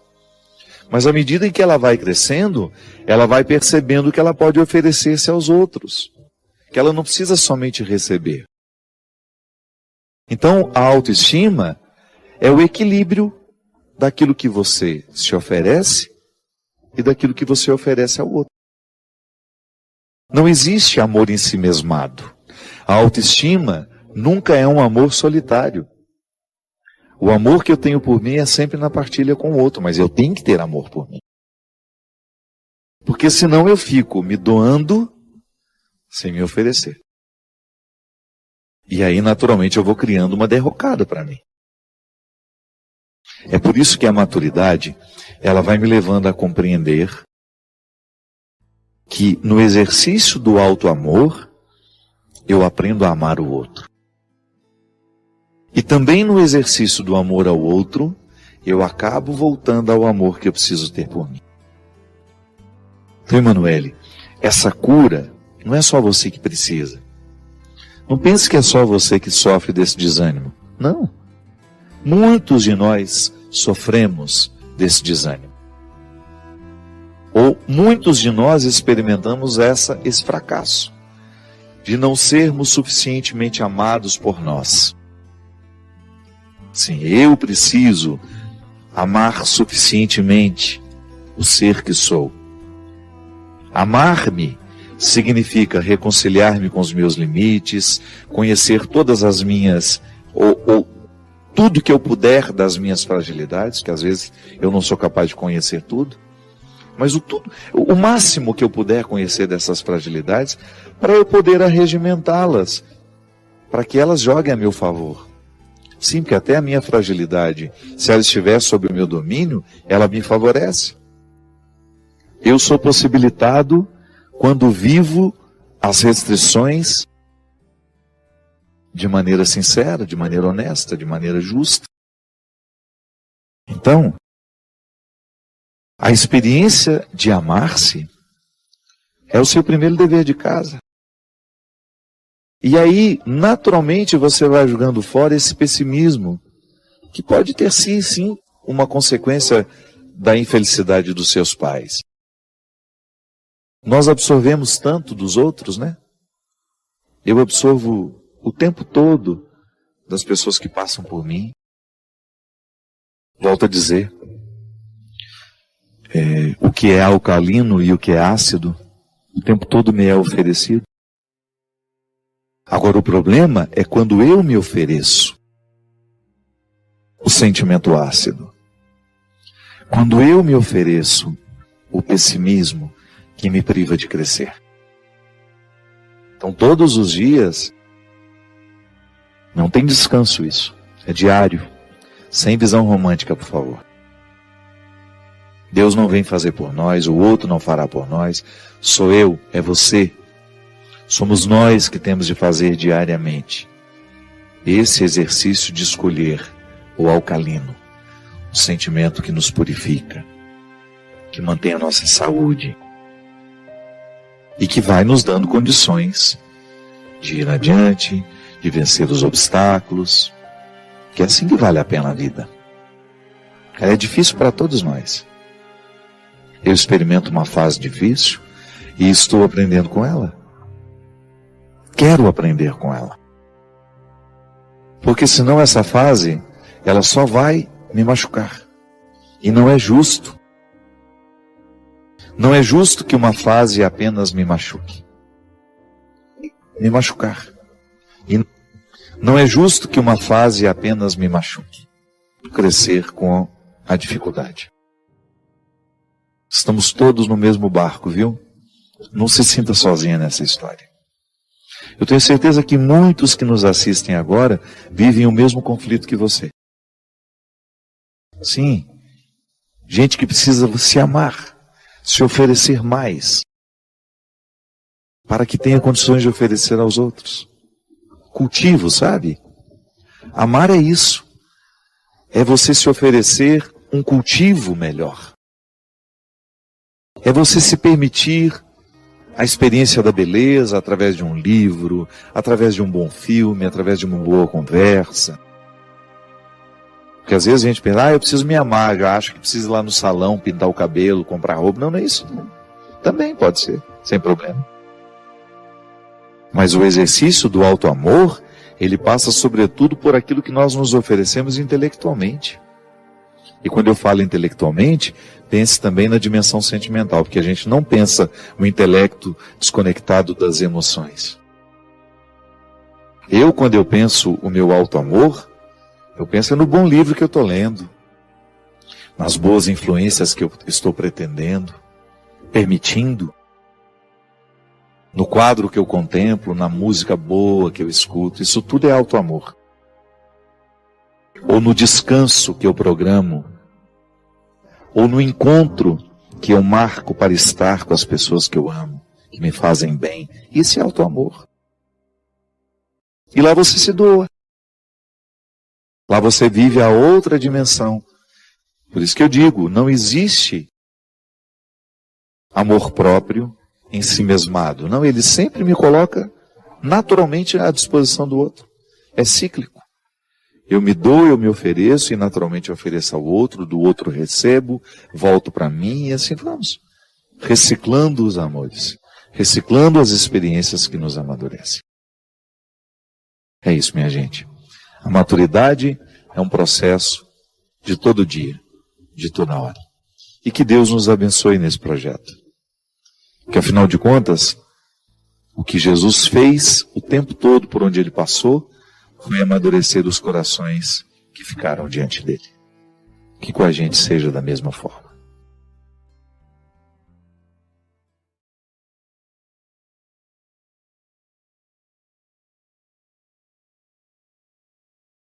Mas à medida em que ela vai crescendo, ela vai percebendo que ela pode oferecer-se aos outros, que ela não precisa somente receber. Então a autoestima é o equilíbrio daquilo que você se oferece e daquilo que você oferece ao outro. Não existe amor em si mesmado. A autoestima nunca é um amor solitário. O amor que eu tenho por mim é sempre na partilha com o outro, mas eu tenho que ter amor por mim. Porque senão eu fico me doando sem me oferecer. E aí, naturalmente, eu vou criando uma derrocada para mim. É por isso que a maturidade, ela vai me levando a compreender que no exercício do auto-amor, eu aprendo a amar o outro. E também no exercício do amor ao outro, eu acabo voltando ao amor que eu preciso ter por mim. Então, Emanuele, essa cura não é só você que precisa. Não pense que é só você que sofre desse desânimo. Não. Muitos de nós sofremos desse desânimo. Ou muitos de nós experimentamos esse fracasso, de não sermos suficientemente amados por nós. Sim, eu preciso amar suficientemente o ser que sou. Amar-me significa reconciliar-me com os meus limites, conhecer todas as minhas, ou tudo que eu puder das minhas fragilidades, que às vezes eu não sou capaz de conhecer tudo, mas o máximo que eu puder conhecer dessas fragilidades, para eu poder arregimentá-las, para que elas joguem a meu favor. Sim, porque até a minha fragilidade, se ela estiver sob o meu domínio, ela me favorece. Eu sou possibilitado quando vivo as restrições de maneira sincera, de maneira honesta, de maneira justa. Então, a experiência de amar-se é o seu primeiro dever de casa. E aí, naturalmente, você vai jogando fora esse pessimismo, que pode ter sim, uma consequência da infelicidade dos seus pais. Nós absorvemos tanto dos outros, né? Eu absorvo o tempo todo das pessoas que passam por mim. Volto a dizer, o que é alcalino e o que é ácido, o tempo todo me é oferecido. Agora o problema é quando eu me ofereço o sentimento ácido. Quando eu me ofereço o pessimismo que me priva de crescer. Então todos os dias, não tem descanso isso, é diário, sem visão romântica, por favor. Deus não vem fazer por nós, o outro não fará por nós, sou eu, é você. Somos nós que temos de fazer diariamente esse exercício de escolher o alcalino, o sentimento que nos purifica, que mantém a nossa saúde e que vai nos dando condições de ir adiante, de vencer os obstáculos, que é assim que vale a pena a vida. É difícil para todos nós. Eu experimento uma fase difícil e estou aprendendo com ela. Quero aprender com ela. Porque senão essa fase, ela só vai me machucar. E não é justo. Não é justo que uma fase apenas me machuque. Me machucar. E não é justo que uma fase apenas me machuque. Crescer com a dificuldade. Estamos todos no mesmo barco, viu? Não se sinta sozinha nessa história. Eu tenho certeza que muitos que nos assistem agora vivem o mesmo conflito que você. Sim, gente que precisa se amar, se oferecer mais, para que tenha condições de oferecer aos outros. Cultivo, sabe? Amar é isso. É você se oferecer um cultivo melhor. É você se permitir a experiência da beleza através de um livro, através de um bom filme, através de uma boa conversa. Porque às vezes a gente pensa, eu preciso me amar, já acho que preciso ir lá no salão, pintar o cabelo, comprar roupa. Não, não é isso não. Também pode ser, sem problema. Mas o exercício do auto-amor, ele passa sobretudo por aquilo que nós nos oferecemos intelectualmente. E quando eu falo intelectualmente, pense também na dimensão sentimental, porque a gente não pensa o intelecto desconectado das emoções. Quando eu penso o meu auto-amor, eu penso no bom livro que eu estou lendo, nas boas influências que eu estou pretendendo, permitindo, no quadro que eu contemplo, na música boa que eu escuto. Isso tudo é auto-amor. Ou no descanso que eu programo, ou no encontro que eu marco para estar com as pessoas que eu amo, que me fazem bem. Isso é auto-amor. E lá você se doa. Lá você vive a outra dimensão. Por isso que eu digo, não existe amor próprio em si mesmado. Não, ele sempre me coloca naturalmente à disposição do outro. É cíclico. Eu me dou, eu me ofereço e naturalmente ofereço ao outro, do outro recebo, volto para mim e assim vamos. reciclando os amores, reciclando as experiências que nos amadurecem. É isso, minha gente. A maturidade é um processo de todo dia, de toda hora. E que Deus nos abençoe nesse projeto. Que afinal de contas, o que Jesus fez o tempo todo por onde ele passou foi amadurecer os corações que ficaram diante dele. Que com a gente seja da mesma forma.